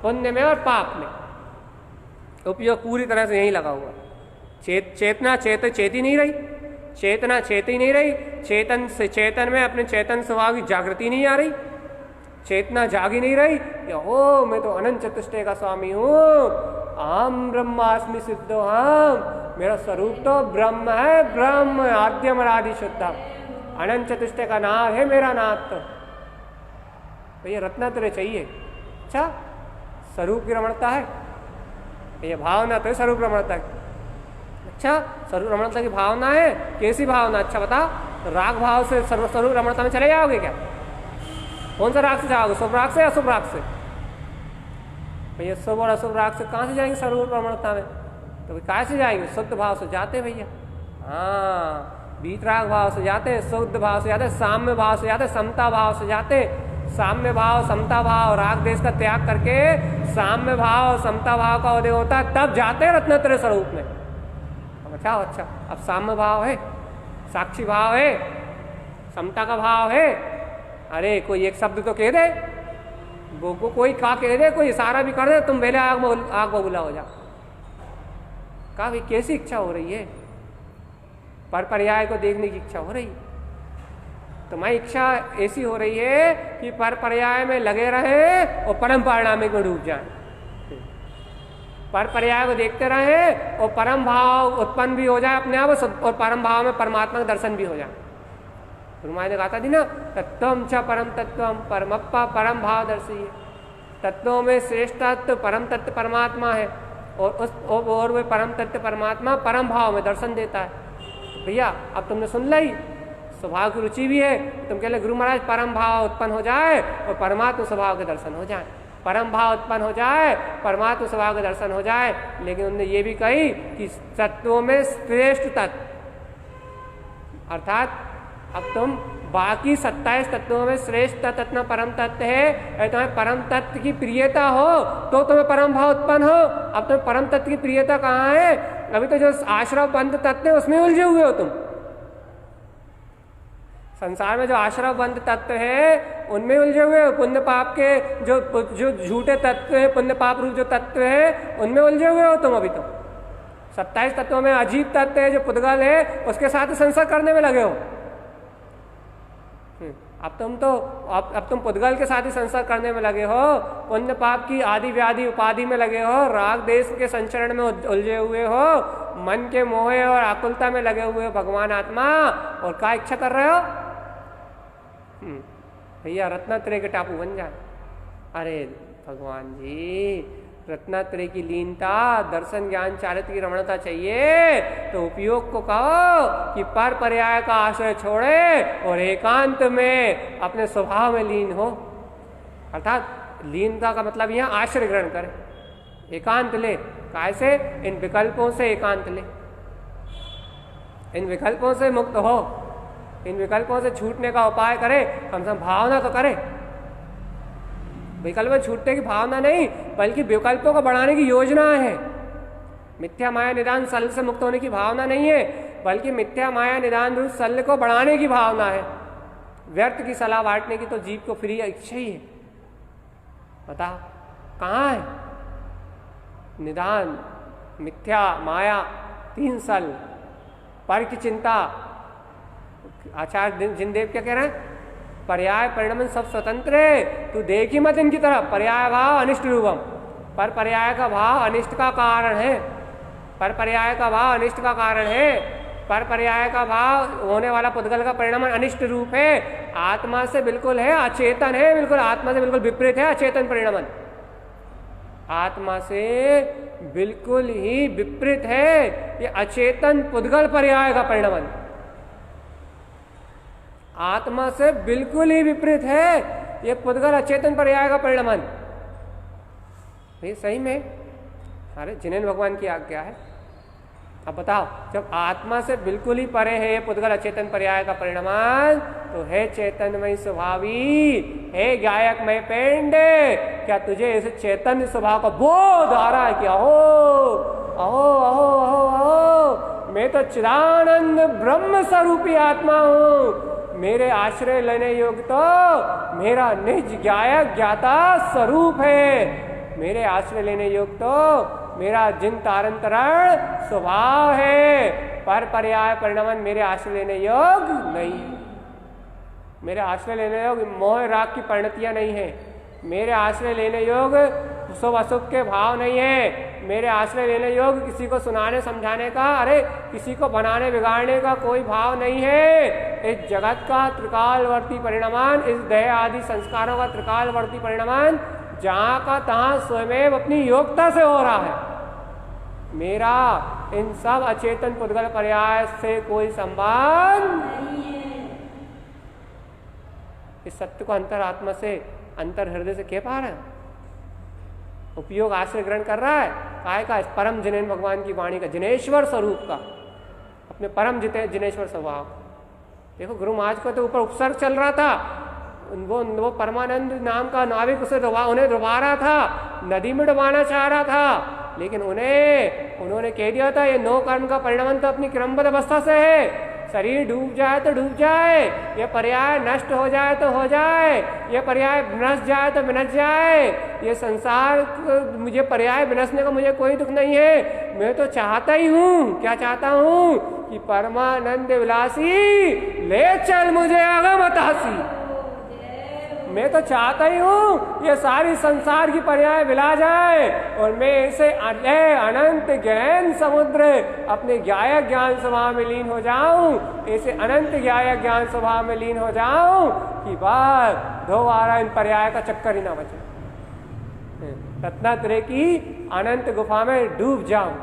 पुण्य में और पाप में। उपयोग पूरी तरह से यही लगा हुआ। चेतना चेती नहीं रही, चेतना चेती नहीं रही, चेतन से चेतन में अपने चेतन स्वभाव की जागृति नहीं आ रही, चेतना जागी नहीं रही। मैं तो अनंत चतुष्टय का स्वामी हूँ, अहम ब्रह्मास्मि सिद्धो हम, मेरा स्वरूप तो ब्रह्म है, ब्रह्म आद्यम अनादि शुद्धम, अनंत चतुष्टय का नाम है मेरा नाथ। तो ये रत्नत्रय चाहिए। अच्छा, स्वरूप की रमणता है, ये भावना तो है स्वरूप रमणता की। अच्छा, स्वरूप रमणता की भावना है, कैसी भावना? अच्छा बता, राग भाव से स्वरूप रमणता में चले जाओगे क्या? कौन सा राग से जाओगे, शुभ राग से या अशुभ राग से? भैया शुभ और अशुभ राग से कहाँ से जाएंगे स्वरूप रमणता में? तो कहाँ से जाएंगे? शुद्ध भाव से जाते भैया। हाँ, वीतराग भाव से जाते, शुद्ध भाव से जाते, साम्य भाव से जाते, समता भाव से जाते। साम्य भाव, समता भाव, राग देश का त्याग करके साम्य भाव, समता भाव का उदय होता है, तब जाते हैं रत्नत्रय स्वरूप में। अच्छा, अब साम्य भाव है, साक्षी भाव है, समता का भाव है। अरे कोई एक शब्द तो कह दे, वो कोई का कह दे, कोई इशारा भी कर दे, तुम पहले आग बबूला हो जाओ। का भाई कैसी इच्छा हो रही है? पर पर्याय को देखने की इच्छा हो रही है। तुम्हारी इच्छा ऐसी हो रही है कि पर पर्याय में लगे रहे और परम परिणामिक में डूब जाए। पर पर्याय को देखते रहे और परम भाव उत्पन्न भी हो जाए अपने आप, और परम भाव में परमात्मा का दर्शन भी हो जाए। गुरुमाई ने कहा था ना, तत्वम च परम तत्वम परमप्पा परम भाव दर्शी है। तत्वों में श्रेष्ठ तत्व परम तत्व परमात्मा है, और वे परम तत्व परमात्मा परम भाव में दर्शन देता है। तो भैया अब तुमने सुन ली, स्वभाव की रुचि भी है, तुम कह ले गुरु महाराज परम भाव उत्पन्न हो जाए और परमात्मा स्वभाव के दर्शन हो जाए, परम भाव उत्पन्न हो जाए, परमात्मा स्वभाव के दर्शन हो जाए। लेकिन उन्होंने ये भी कही कि तत्वों में श्रेष्ठ तत्व, अर्थात अब तुम बाकी 27 तत्वों में श्रेष्ठ तत्व परम तत्व है, तुम्हें परम तत्व की प्रियता हो तो तुम्हें परम भाव उत्पन्न हो। अब तुम्हें परम तत्व की प्रियता कहाँ है? अभी तो जो आश्रव बंध तत्व है उसमें उलझे हुए हो तुम। संसार में जो आश्रव बंध तत्व है उनमें उलझे हुए हो। पुण्य पाप के जो झूठे तत्व है, पुण्य पाप रूप जो तत्व है उनमें उलझे हुए हो तुम। अभी तो 27 तत्वों में अजीब तत्व है जो पुद्गल है, उसके साथ संसार करने में लगे हो। अब तुम पुद्गल के साथ ही संसार करने में लगे हो, पुण्य पाप की आदि व्याधि उपाधि में लगे हो, राग देश के संचरण में उलझे हुए हो, मन के मोहे और आकुलता में लगे हुए हो भगवान आत्मा, और क्या इच्छा कर रहे हो? भैया रत्नत्रय के टापू बन जाए। अरे भगवान जी, रत्नत्रय की लीनता, दर्शन ज्ञान चारित्र की रमणता चाहिए, तो उपयोग को कहो कि पर पर्याय का आश्रय छोड़े और एकांत में अपने स्वभाव में लीन हो। अर्थात लीनता का मतलब यह आश्रय ग्रहण करे, एकांत ले। कैसे? इन विकल्पों से एकांत ले, इन विकल्पों से मुक्त हो, इन विकल्पों से छूटने का उपाय करे, कम से कम भावना तो करे। विकल्प में छूटने की भावना नहीं, बल्कि विकल्पों को बढ़ाने की योजना है। मिथ्या माया निदान सल से मुक्त होने की भावना नहीं है, बल्कि मिथ्या माया निदान रूप सल को बढ़ाने की भावना है। व्यर्थ की सलाह बांटने की तो जीव को फ्री इच्छा ही है। बताओ कहाँ है निदान? मिथ्या माया 3 सल, पर की चिंता। आचार्य जिनदेव क्या कह रहे हैं? पर्याय परिणमन सब स्वतंत्र है, तू देख ही मत इनकी तरफ। पर्याय भाव अनिष्ट रूपम, पर पर्याय का भाव अनिष्ट का कारण है, पर पर्याय का भाव अनिष्ट का कारण है, पर पर्याय का भाव होने वाला पुद्गल का परिणमन अनिष्ट रूप है। आत्मा से बिल्कुल है, अचेतन है, बिल्कुल आत्मा से बिल्कुल विपरीत है अचेतन परिणमन। आत्मा से बिल्कुल ही विपरीत है ये अचेतन पुद्गल पर्याय का परिणमन। आत्मा से बिल्कुल ही विपरीत है ये पुद्गल अचेतन पर्याय का परिणमन। ये सही में अरे जिनेन्द्र भगवान की आज्ञा है। अब बताओ, जब आत्मा से बिल्कुल ही परे है ये पुद्गल अचेतन पर्याय का परिणमन, तो है चैतन्यमय स्वभावी, है गायकमय पेंड, क्या तुझे इस चैतन्य स्वभाव का बोध आ रहा है? क्या अहो अहो अहो अहो अहो, मैं तो चिदानंद ब्रह्म स्वरूपी आत्मा हूँ। मेरे आश्रय लेने योग्य तो मेरा निज गायक ज्ञाता स्वरूप है। मेरे आश्रय लेने योग्य तो मेरा जिन तारंतरण स्वभाव है। पर पर्याय परिणमन मेरे आश्रय लेने योग्य नहीं। मेरे आश्रय लेने योग्य मोह राग की परिणतियां नहीं है। मेरे आश्रय लेने योग्य शुभ अशुभ के भाव नहीं है, मेरे आश्रय लेने योग्य किसी को सुनाने समझाने का, अरे किसी को बनाने बिगाड़ने का कोई भाव नहीं है। इस जगत का त्रिकालवर्ती परिणामान, इस देह आदि संस्कारों का त्रिकालवर्ती परिणामान जहाँ का तहाँ स्वयं अपनी योग्यता से हो रहा है। मेरा इन सब अचेतन पुद्गल पर्याय से कोई संबंध नहीं है। इस सत्य को अंतरात्मा से, अंतर हृदय से कह पा रहे हैं? उपयोग आश्रय ग्रहण कर रहा है काय का? इस परम जिनेन भगवान की वाणी का, जिनेश्वर स्वरूप का, अपने परम जिनेश्वर स्वभाव। देखो गुरु महाराज को तो ऊपर उपसर्ग चल रहा था, वो परमानंद नाम का नाविक उसे उन्हें डुबा रहा था, नदी में डुबाना चाह रहा था, लेकिन उन्होंने कह दिया था ये नो कर्म का परिणाम तो अपनी क्रमबद्ध अवस्था से है। शरीर डूब जाए तो डूब जाए, ये पर्याय नष्ट हो जाए तो हो जाए, ये पर्याय विनस जाए तो विनस जाए, ये संसार मुझे पर्याय विनसने का मुझे कोई दुख नहीं है। मैं तो चाहता ही हूँ, क्या चाहता हूँ कि परमानंद विलासी ले चल मुझे अगमतासी। मैं तो चाहता ही हूँ ये सारी संसार की पर्याय विला जाए और मैं इसे अनंत गहन समुद्र अपने ज्ञाय ज्ञान स्वभाव में लीन हो जाऊं, ऐसे अनंत ज्ञाय ज्ञान स्वभाव में लीन हो जाऊं कि बार दोबारा इन पर्याय का चक्कर ही ना बचे, रत्नात्रय की अनंत गुफा में डूब जाऊं।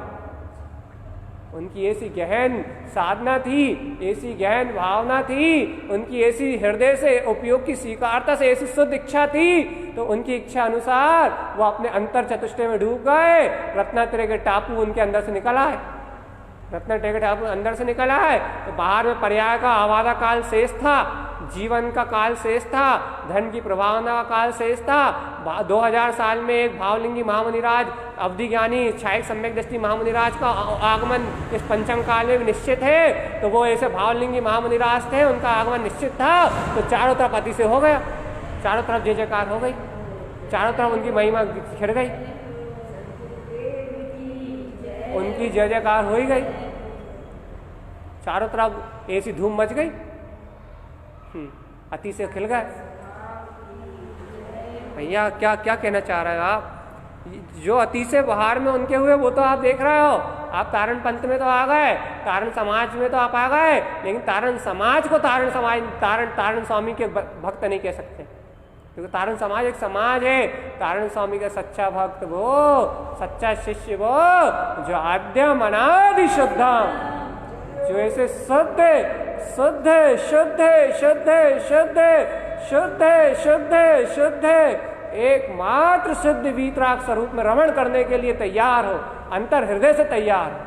उनकी ऐसी गहन साधना थी, ऐसी गहन भावना थी, उनकी ऐसी हृदय से उपयोग की स्वीकारता से ऐसी शुद्ध इच्छा थी, तो उनकी इच्छा अनुसार वो अपने अंतर चतुष्टय में डूब गए। रत्नात्रय के टापू उनके अंदर से निकल आए, रत्नात्रय के टापू अंदर से निकल आए तो बाहर में पर्याय का आवादा काल शेष था, जीवन का काल शेष था, धन की प्रभावना का काल शेष था। 2000 साल में एक भावलिंगी महामुनिराज अवधि ज्ञानी छायक सम्यक दृष्टि महामुनिराज का आगमन इस पंचम काल में भी निश्चित है, तो वो ऐसे भावलिंगी महामुनिराज थे, उनका आगमन निश्चित था। तो चारों तरफ अति से हो गया, चारों तरफ जय जयकार हो गई, चारों तरफ उनकी महिमा खिड़ गई, उनकी जय जयकार हो ही गई, चारों तरफ ऐसी धूम मच गई, अति से खिल गए। भैया क्या क्या कहना चाह रहे हो आप? जो अति से बाहर में उनके हुए वो तो आप देख रहे हो, आप तारण पंथ में तो आ गए, तारण समाज में तो आप आ गए, लेकिन तारण समाज को तारण समाज तारण स्वामी के भक्त नहीं कह सकते, क्योंकि तारण समाज एक समाज है। तारण स्वामी का सच्चा भक्त वो, सच्चा शिष्य वो जो आद्यम अनादि शुद्धम, जो ऐसे शुद्ध शुद्ध शुद्ध शुद्ध शुद्ध शुद्ध शुद्ध शुद्ध एकमात्र शुद्ध वीतराग स्वरूप में रमण करने के लिए तैयार हो, अंतर हृदय से तैयार हो,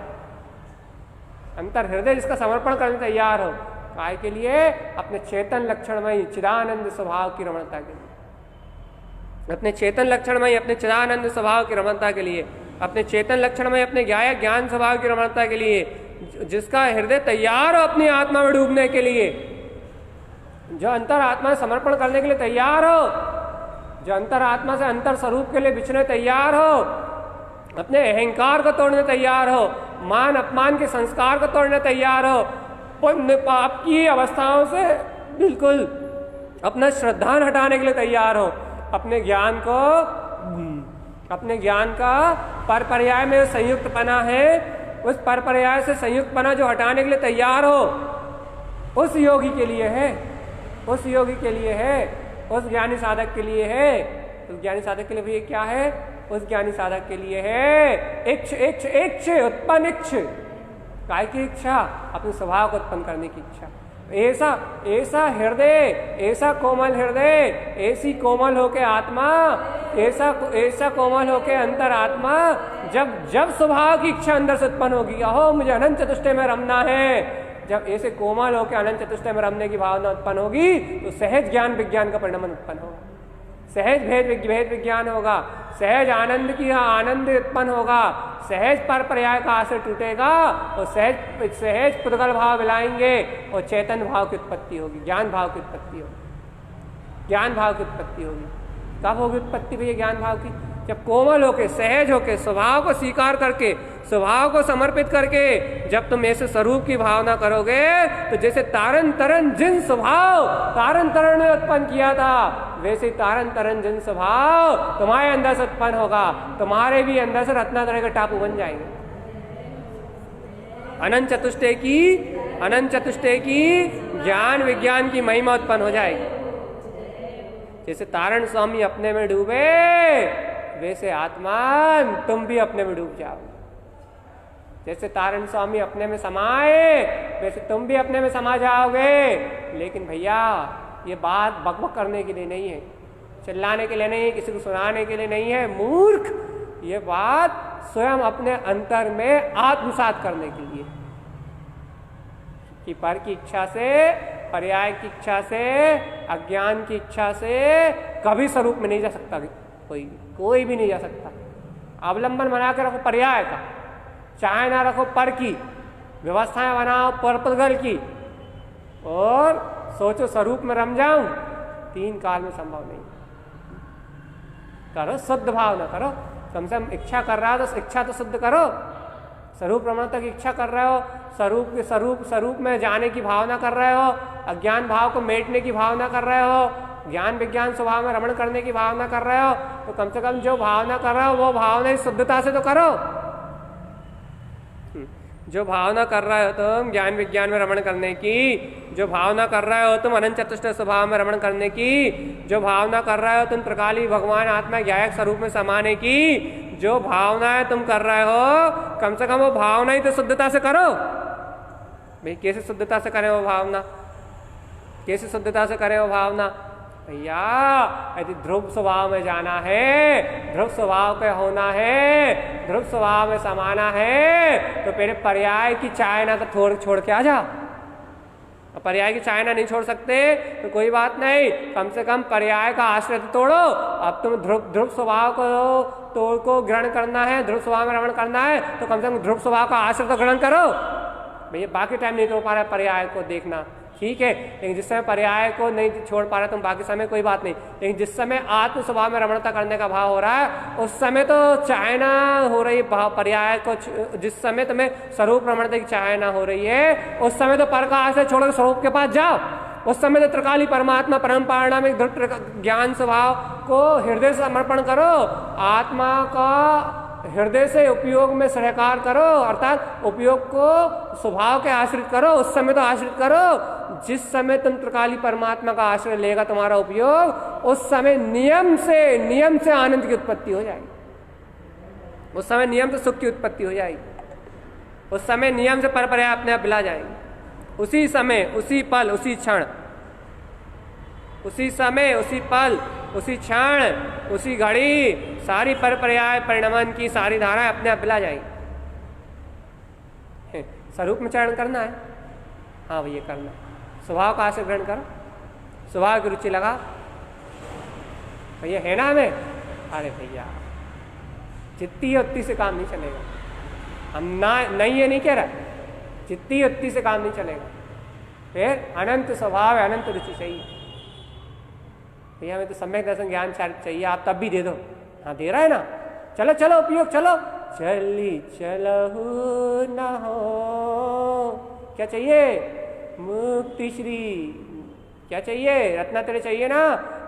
अंतर हृदय जिसका समर्पण करने तैयार हो, काय के लिए? अपने चेतन लक्षणमयी चिदानंद स्वभाव की रमणता के लिए, अपने चेतन लक्षणमयी अपने चिदानंद स्वभाव की रमणता के लिए, अपने चेतन लक्षणमयी अपने ज्ञान स्वभाव की रमणता के लिए, जिसका हृदय तैयार हो अपनी आत्मा में डूबने के लिए, जो अंतर आत्मा समर्पण करने के लिए तैयार हो, जो अंतर आत्मा से अंतर स्वरूप के लिए बिछने तैयार हो, अपने अहंकार को तोड़ने तैयार हो, मान अपमान के संस्कार को तोड़ने तैयार हो, पुण्य पाप की अवस्थाओं से बिल्कुल अपना श्रद्धान हटाने के लिए तैयार हो, अपने ज्ञान को, अपने ज्ञान का पर पर्याय में संयुक्त पना है, उस पर पर्याय से संयुक्त पना जो हटाने के लिए तैयार हो, उस योगी के लिए है, उस योगी के लिए है, उस ज्ञानी साधक के लिए है। उस ज्ञानी साधक के लिए भी क्या है? उस ज्ञानी साधक के लिए है इच्छ इच्छ इच्छ उत्पन्न इच्छ, काय की इच्छा? अपने स्वभाव को उत्पन्न करने की इच्छा। ऐसा ऐसा हृदय, ऐसा कोमल हृदय, ऐसी कोमल होके आत्मा, ऐसा कोमल होके अंतर आत्मा, जब स्वभाव की इच्छा अंदर से उत्पन्न होगी, अहो मुझे अनंत चतुष्टय में रमना है, जब ऐसे कोमल होकर अनंत चतुष्टय में रमने की भावना उत्पन्न होगी, तो सहज ज्ञान विज्ञान का परिणाम उत्पन्न होगा, सहज भेद विज्ञान होगा, सहज आनंद की आनंद उत्पन्न होगा, सहज पर पर्याय का आश्रय टूटेगा और सहज पुद्गल भाव मिलाएंगे और चैतन्य भाव की उत्पत्ति होगी, ज्ञान भाव की उत्पत्ति होगी, ज्ञान भाव की उत्पत्ति होगी। कब होगी उत्पत्ति भैया ज्ञान भाव की? जब कोमल होके, सहज होके, स्वभाव को स्वीकार करके, स्वभाव को समर्पित करके जब तुम ऐसे स्वरूप की भावना करोगे, तो जैसे तारण तरण जिन स्वभाव तारण तरण ने उत्पन्न किया था, वैसे तारण तरन जन स्वभाव तुम्हारे अंदर से उत्पन्न होगा, तुम्हारे भी अंदर से रत्नात्रय के टापू बन जाएंगे। अनंत चतुष्टय की ज्ञान विज्ञान की महिमा उत्पन्न हो जाएगी। जैसे तारण स्वामी अपने में डूबे, वैसे आत्मान तुम भी अपने में डूब जाओ। जैसे तारण स्वामी अपने में समाए, वैसे तुम भी अपने में समा जाओगे। लेकिन भैया ये बात बकबक करने के लिए नहीं है, चिल्लाने के लिए नहीं है, किसी को सुनाने के लिए नहीं है मूर्ख। ये बात स्वयं अपने अंतर में आत्मसात करने के लिए, कि पर की इच्छा से, पर्याय की इच्छा से, अज्ञान की इच्छा से कभी स्वरूप में नहीं जा सकता कोई भी नहीं जा सकता। अवलंबन बना के रखो पर्याय का, चाहे ना रखो पर की, व्यवस्थाएं बनाओ परपगल की, और सोचो स्वरूप में रम जाऊं, 3 काल में संभव नहीं। करो शुद्ध भाव ना करो, कम से कम इच्छा कर रहा हो तो इच्छा तो शुद्ध करो। स्वरूप प्रमाणता की इच्छा कर रहे हो, स्वरूप में जाने की भावना कर रहे हो, अज्ञान भाव को मेटने की भावना कर रहे हो, ज्ञान विज्ञान स्वभाव में रमण करने की भावना कर रहे हो, तो कम से कम जो भावना कर रहे हो वो भावना शुद्धता से तो करो। जो भावना कर रहे हो तुम ज्ञान विज्ञान में रमण करने की, जो भावना कर रहे हो तुम अनंत चतुष्टय स्वभाव में रमण करने की, जो भावना कर रहे हो तुम त्रिकाली भगवान आत्मा ज्ञायक स्वरूप में समाने की, जो भावनाएं तुम कर रहे हो, कम से कम वो भावना ही तो शुद्धता से करो। भाई कैसे शुद्धता से करें वो भावना, कैसे शुद्धता से करें वो भावना? भैया यदि ध्रुव स्वभाव में जाना है, ध्रुव स्वभाव पे होना है, ध्रुव स्वभाव में समाना है, तो पहले पर्याय की चायना तो थोड़ी छोड़ के आ जा। पर्याय की चायना नहीं छोड़ सकते तो कोई बात नहीं, कम से कम पर्याय का आश्रय तो तोड़ो। अब तुम ध्रुव स्वभाव को ग्रहण करना है, ध्रुव स्वभाव में रमण करना है, तो कम से कम ध्रुव स्वभाव का आश्रय तो ग्रहण करो। भैया बाकी टाइम नहीं तोड़ पा रहा है पर्याय को, देखना ठीक है, लेकिन जिस समय पर्याय को नहीं छोड़ पा रहा तुम बाकी समय कोई बात नहीं, लेकिन जिस समय आत्म स्वभाव में रमणता करने का भाव हो रहा है उस समय तो चाहना हो रही भाव पर्याय को, जिस समय तुम्हें स्वरूप रमणता की चाहना हो रही है उस समय तो पर का आश्रय छोड़कर स्वरूप के पास जाओ। उस समय तो त्रिकाली परमात्मा परम पारणामिक ज्ञान स्वभाव को हृदय से समर्पण करो, आत्मा का हृदय से उपयोग में सहकार करो, अर्थात उपयोग को स्वभाव के आश्रित करो। उस समय तो आश्रित करो जिस समय तुम त्रिकाली परमात्मा का आश्रय लेगा तुम्हारा उपयोग, उस समय नियम से आनंद की उत्पत्ति हो जाएगी, उस समय नियम से सुख की उत्पत्ति हो जाएगी, उस समय नियम से परपर्या अपने आप मिला जाएंगे। उसी समय, उसी पल, उसी क्षण, उसी समय, उसी पल, उसी क्षण, उसी घड़ी सारी परपर्याय परिणमन की सारी धाराएं अपने आप मिला जाएंगी। स्वरूप में चरण करना है, हाँ भैया करना है। स्वभाव का आश्रय ग्रहण करो, स्वभाव की रुचि लगा। भैया है ना हमें, अरे भैया जितनी है उतनी से काम नहीं चलेगा। हम नहीं ये नहीं कह रहा, जितनी है उतनी से काम नहीं चलेगा। फिर अनंत स्वभाव है, अनंत रुचि चाहिए। भैया हमें तो सम्यक दर्शन ज्ञान चाहिए, आप तब भी दे दो। हाँ दे रहा है ना, चलो चलो उपयोग, चलो चली चलहु न हो। क्या चाहिए? मुक्ति श्री। क्या चाहिए? रत्नात्रय चाहिए ना,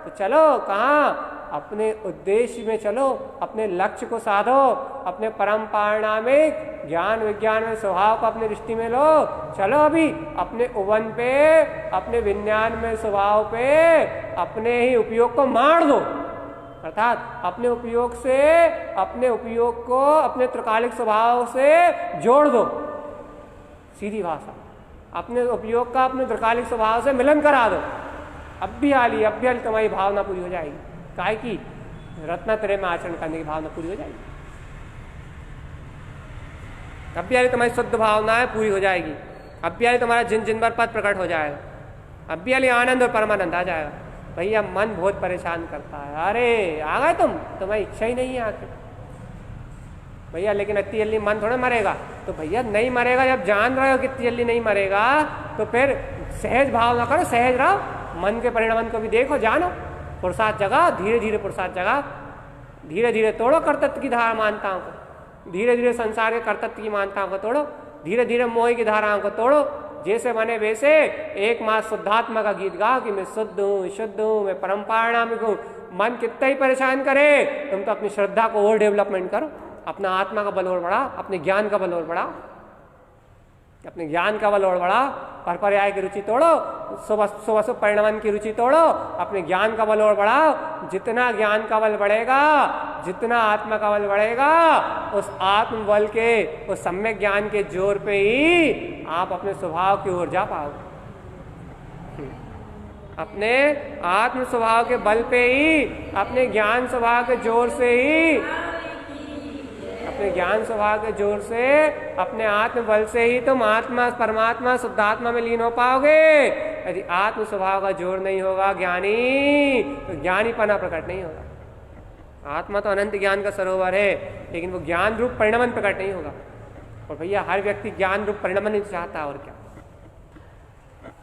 तो चलो कहाँ? अपने उद्देश्य में चलो, अपने लक्ष्य को साधो, अपने परम पारणामिक ज्ञान विज्ञान में स्वभाव को अपने दृष्टि में लो। चलो अभी अपने उवन पे, अपने विज्ञान में स्वभाव पे अपने ही उपयोग को मार दो, अर्थात अपने उपयोग को अपने त्रिकालिक स्वभाव से जोड़ दो। सीधी भाषा, अपने उपयोग का अपने त्रिकालिक स्वभाव से मिलन करा दो। अब भी हाली तुम्हारी भावना पूरी हो जाएगी। काहे की? रत्नात्रय में आचरण करने की भावना पूरी हो जाएगी। अब भी हाली तुम्हारी शुद्ध भावनाएं पूरी हो जाएगी। अब भी हाली तुम्हारा जिन पर पद प्रकट हो जाएगा। अब भी हाली आनंद और परमानंद आ जाएगा। भैया मन बहुत परेशान करता है, अरे आ गए तुम्हारी इच्छा ही नहीं है आके। भैया लेकिन इतनी जल्दी मन थोड़ा मरेगा, तो भैया नहीं मरेगा। जब जान रहे हो कि इतनी जल्दी नहीं मरेगा तो फिर सहज भाव ना करो, सहज रहो। मन के परिणाम को भी देखो, जानो, पुरुषार्थ जगा, धीरे धीरे पुरुषार्थ जगा, धीरे धीरे तोड़ो कर्तव्य की धारा मानताओं को, धीरे धीरे संसार के कर्तव्य की मानताओं को तोड़ो, धीरे धीरे मोह की धाराओं को तोड़ो। जैसे बने वैसे एक मास शुद्धात्मा का गीत गाओ कि मैं शुद्ध हूँ, मैं परम पारणामिक हूँ। मन कितना ही परेशान करे, तुम तो अपनी श्रद्धा को और डेवलपमेंट करो, अपना आत्मा का बल और बढ़ाओ, अपने ज्ञान का बल और बढ़ाओ, अपने ज्ञान का बल और बढ़ाओ। परपर्याय की रुचि तोड़ो, सुबह परिणमन की रुचि तोड़ो, अपने ज्ञान का बल और बढ़ाओ। जितना ज्ञान का बल बढ़ेगा, जितना आत्मा का बल बढ़ेगा, उस आत्म बल के, उस सम्यक ज्ञान के जोर पे ही आप अपने स्वभाव की ओर जा पाओगे। अपने आत्म स्वभाव के बल पे ही, अपने ज्ञान स्वभाव के जोर से ही, अपने ज्ञान स्वभाव के जोर से, अपने आत्म बल से ही तुम आत्मा, परमात्मा, शुद्धात्मा में लीन हो पाओगे। यदि आत्म स्वभाव का जोर नहीं होगा ज्ञानी, तो ज्ञानीपना प्रकट नहीं होगा। आत्मा तो अनंत ज्ञान का सरोवर है, लेकिन वो ज्ञान रूप परिणमन प्रकट नहीं होगा। और भैया हर व्यक्ति ज्ञान रूप परिणमन नहीं चाहता, और क्या।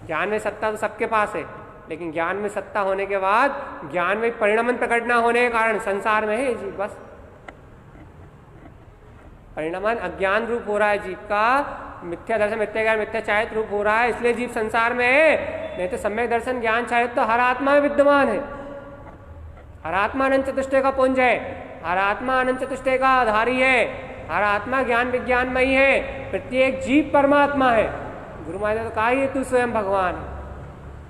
ज्ञान में सत्ता तो सबके पास है, लेकिन ज्ञान में सत्ता होने के बाद ज्ञान में परिणमन प्रकट ना होने के कारण संसार में है जीव। बस परिणमन अज्ञान रूप हो रहा है जीव का, मिथ्या दर्शन, मिथ्या ज्ञान, मिथ्या चारित रूप हो रहा है, इसलिए जीव संसार में है। नहीं तो सम्यक दर्शन, ज्ञान, चारित तो हर आत्मा में विद्यमान है। हर आत्मा अनंत चतुष्टय का पुंज है, हर आत्मा अनंत चतुष्टय का आधारी है, हर आत्मा ज्ञान विज्ञानमयी है, प्रत्येक जीव परमात्मा है। गुरु महाराज ने तो कहा ही तू स्वयं भगवान है।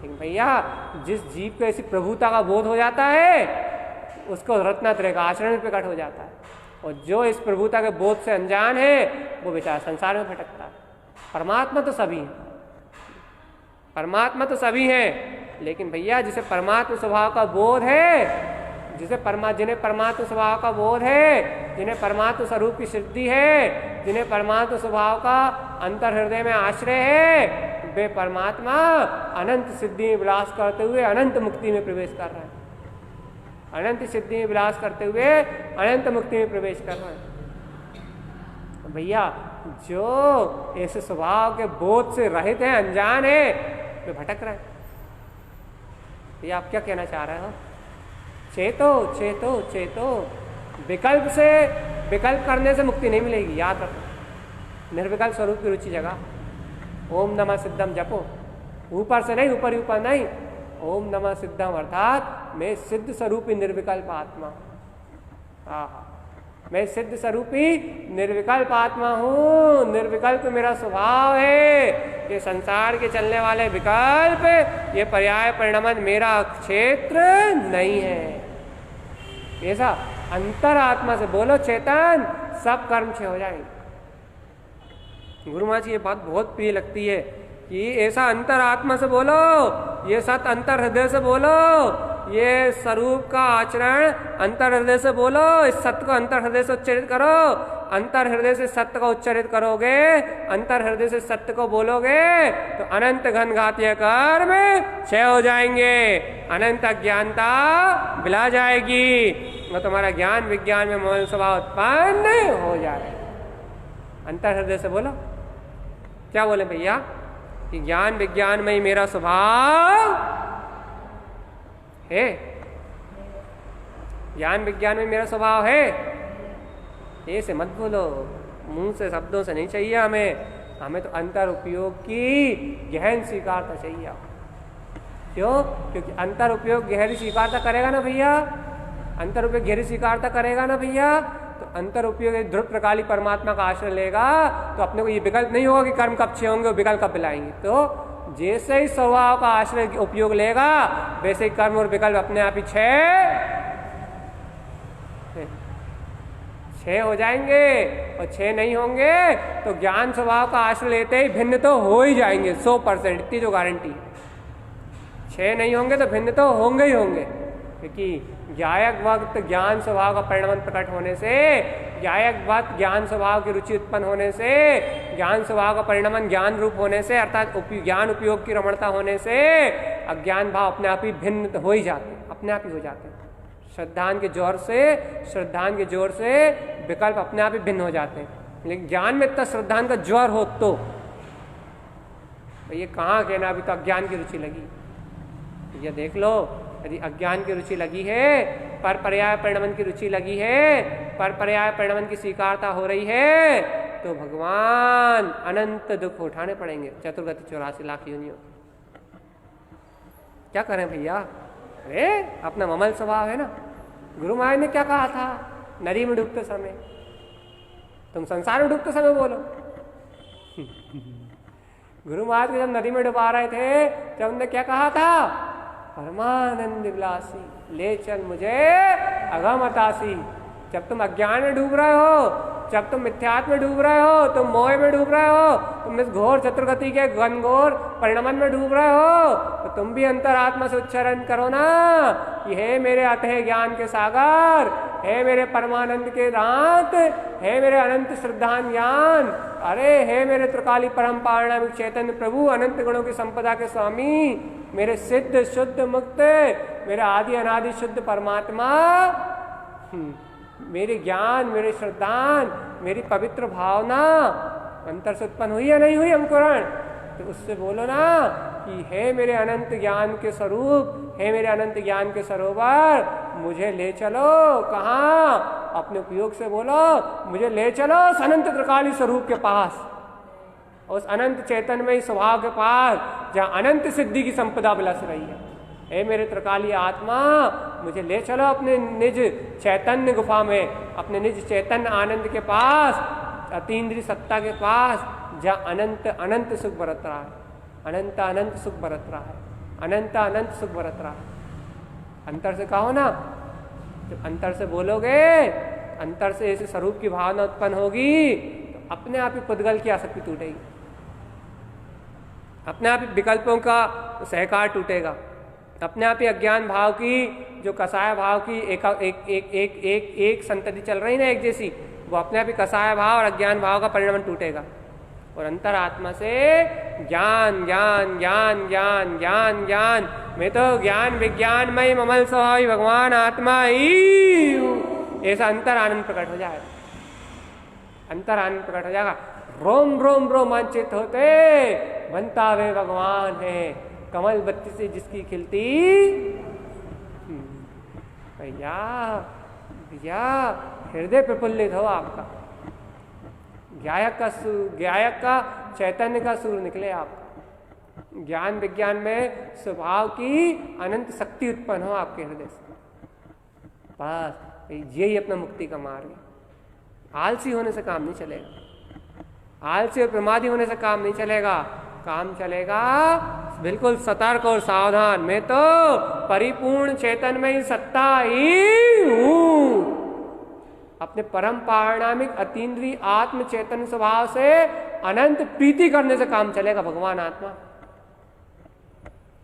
लेकिन भैया जिस जीव को ऐसी प्रभुता का बोध हो जाता है, उसको रत्नत्रय का आचरण प्रकट हो जाता है। और जो इस प्रभुता के बोध से अनजान है, वो बेचारा संसार में भटकता है। परमात्मा तो सभी है, परमात्मा तो सभी है, लेकिन भैया जिसे परमात्मा स्वभाव का बोध है, जिन्हें परमात्मा स्वभाव का बोध है, जिन्हें परमात्मा स्वरूप की सिद्धि है, जिन्हें परमात्मा स्वभाव का अंतर हृदय में आश्रय है, वे परमात्मा अनंत सिद्धि में विलास करते हुए अनंत मुक्ति में प्रवेश कर रहे हैं। अनंत सिद्धि में विलास करते हुए अनंत मुक्ति में प्रवेश कर रहे हैं। भैया जो ऐसे स्वभाव के बोध से रहित है, अनजान है, वे भटक रहे हैं। ये आप क्या कहना चाह रहे हो? चेतो चेतो चेतो। विकल्प से, विकल्प करने से मुक्ति नहीं मिलेगी, याद रखो। निर्विकल्प स्वरूप की रुचि जगा। ओम नमः सिद्धम जपो, ऊपर से नहीं, ऊपर ही ऊपर नहीं। ओम नमः सिद्धम अर्थात मैं सिद्ध स्वरूपी निर्विकल्प आत्मा। मैं सिद्ध स्वरूपी निर्विकल्प आत्मा हूँ, निर्विकल्प मेरा स्वभाव है। ये संसार के चलने वाले विकल्प, ये पर्याय परिणमन मेरा क्षेत्र नहीं है। ऐसा अंतर आत्मा से बोलो चेतन, सब कर्म छे हो जाएंगे। गुरु महाराज ये बात बहुत प्रिय लगती है कि ऐसा अंतर आत्मा से बोलो, ये सत अंतर हृदय से बोलो, ये स्वरूप का आचरण अंतर हृदय से बोलो, इस सत्य को अंतर हृदय से उच्चरित करो। अंतर हृदय से सत्य को उच्चरित करोगे, अंतर हृदय से सत्य को बोलोगे, तो अनंत घन घातीय कर्म क्षय हो जाएंगे, अनंत अज्ञानता बिला जाएगी, और तुम्हारा ज्ञान विज्ञान में मौन स्वभाव उत्पन्न हो जाएगा। अंतर हृदय से बोलो। क्या बोले भैया? कि ज्ञान विज्ञान में ही मेरा स्वभाव है, ज्ञान विज्ञान में मेरा स्वभाव है। ऐसे मत बोलो, मुंह से शब्दों से नहीं चाहिए हमें तो अंतर उपयोग की गहन स्वीकारता चाहिए। क्यों? क्योंकि अंतर उपयोग गहरी स्वीकारता करेगा ना भैया, अंतर उपयोग गहरी स्वीकारता करेगा ना भैया, तो अंतर उपयोग ध्रुव प्रकाली परमात्मा का आश्रय लेगा, तो अपने को ये विकल्प नहीं होगा कि कर्म कब छे होंगे और विकल्प कब पिलाएंगे। तो जैसे ही स्वभाव का आश्रय उपयोग लेगा, वैसे ही कर्म और विकल्प अपने आप ही छह हो जाएंगे। और छह नहीं होंगे तो ज्ञान स्वभाव का आश्रय लेते ही भिन्न तो हो ही जाएंगे 100%, इतनी जो गारंटी। छह नहीं होंगे तो भिन्न तो होंगे ही होंगे, क्योंकि ज्ञायक वक्त ज्ञान स्वभाव का परिणमन प्रकट होने से, ज्ञायक वक्त ज्ञान स्वभाव की रुचि उत्पन्न होने से, ज्ञान स्वभाव का परिणमन ज्ञान रूप होने से, अर्थात ज्ञान उपयोग की रमणता होने से अज्ञान भाव अपने आप ही भिन्न हो ही जाते हैं, अपने आप ही हो जाते हैं। श्रद्धान के जोर से विकल्प अपने आप ही भिन्न हो जाते हैं। लेकिन ज्ञान में इतना श्रद्धान का ज्वर हो तो ये कहाँ कहना अभी तो अज्ञान की रुचि लगी। ये देख लो, यदि अज्ञान की रुचि लगी है, पर पर्याय परिणमन की रुचि लगी है, पर पर्याय परिणमन की स्वीकारता हो रही है, तो भगवान अनंत दुख उठाने पड़ेंगे, चतुर्गति 84 लाख योनियों। क्या करें भैया? अरे अपना ममल स्वभाव है ना। गुरु महाराज ने क्या कहा था नदी में डूबते समय? तुम संसार में डूबते समय बोलो। गुरु महाराज को जब नदी में डुबा रहे थे जब उन्होंने क्या कहा था? परमानंद विलासी ले चल मुझे अगमतासी। जब तुम अज्ञान में डूब रहे हो, जब तुम मिथ्यात्व में डूब रहे हो, तुम मोह में डूब रहे हो, तुम इस घोर चतुर्गति के घनघोर परिणमन में डूब रहे हो, तो तुम भी अंतरात्मा से उच्चारण करो ना कि हे मेरे अतः ज्ञान के सागर, हे मेरे परमानंद के दांत, हे मेरे अनंत श्रद्धान ज्ञान, अरे हे मेरे त्रिकाली परम पारणामिक चैतन्य प्रभु, अनंत गुणों की संपदा के स्वामी, मेरे सिद्ध शुद्ध मुक्त, मेरे आदि अनादि शुद्ध परमात्मा, मेरे ज्ञान, मेरे श्रद्धान, मेरी पवित्र भावना अंतर से उत्पन्न हुई या नहीं हुई अंकुरण? तो उससे बोलो ना कि हे मेरे अनंत ज्ञान के स्वरूप, हे मेरे अनंत ज्ञान के सरोवर, मुझे ले चलो। कहाँ? अपने उपयोग से बोलो, मुझे ले चलो उस अनंत त्रिकाली स्वरूप के पास, उस अनंत चैतन्यमय स्वभाव के पास जहाँ अनंत सिद्धि की संपदा बिलस रही है। हे मेरे त्रिकाली आत्मा, मुझे ले चलो अपने निज चैतन्य गुफा में, अपने निज चैतन्य आनंद के पास, अतीन्द्रिय सत्ता के पास, जहाँ अनंत अनंत सुख बरत रहा है, अनंत अनंत सुख बरत रहा है, अनंत अनंत सुख बरत रहा है। अंतर से कहो ना, जब अंतर से बोलोगे, अंतर से ऐसे स्वरूप की भावना उत्पन्न होगी तो अपने आप ही पुद्गल की आसक्ति टूटेगी, अपने आप ही विकल्पों का सहकार टूटेगा, अपने आप ही अज्ञान भाव की, जो कसाय भाव की एक एक एक एक एक एक संतति चल रही ना एक जैसी, वो अपने आप ही कसाय भाव और अज्ञान भाव का परिणाम टूटेगा और अंतर आत्मा से ज्ञान ज्ञान ज्ञान ज्ञान ज्ञान ज्ञान, मैं तो ज्ञान विज्ञानमय ममल स्वभावी भगवान आत्मा ही हूँ, ऐसा अंतर आनंद प्रकट हो जाएगा, अंतर आनंद प्रकट हो जाएगा। रोम रोम रोमांचित होते बनता वे भगवान है, कमल बत्ती से जिसकी खिलती। भैया भैया हृदय प्रफुल्लित हो आपका, गायक का चैतन्य का सूर निकले आपका, ज्ञान विज्ञान में स्वभाव की अनंत शक्ति उत्पन्न हो आपके हृदय से। बस यही अपना मुक्ति का मार्ग है। आलसी होने से काम नहीं चलेगा, आलसी और प्रमादी होने से काम नहीं चलेगा, काम चलेगा बिल्कुल सतर्क और सावधान, मैं तो परिपूर्ण चैतन्यमय सत्ता ही हूं। अपने परम पारणामिक अतीन्द्रिय आत्म चैतन्य स्वभाव से अनंत प्रीति करने से काम चलेगा भगवान आत्मा।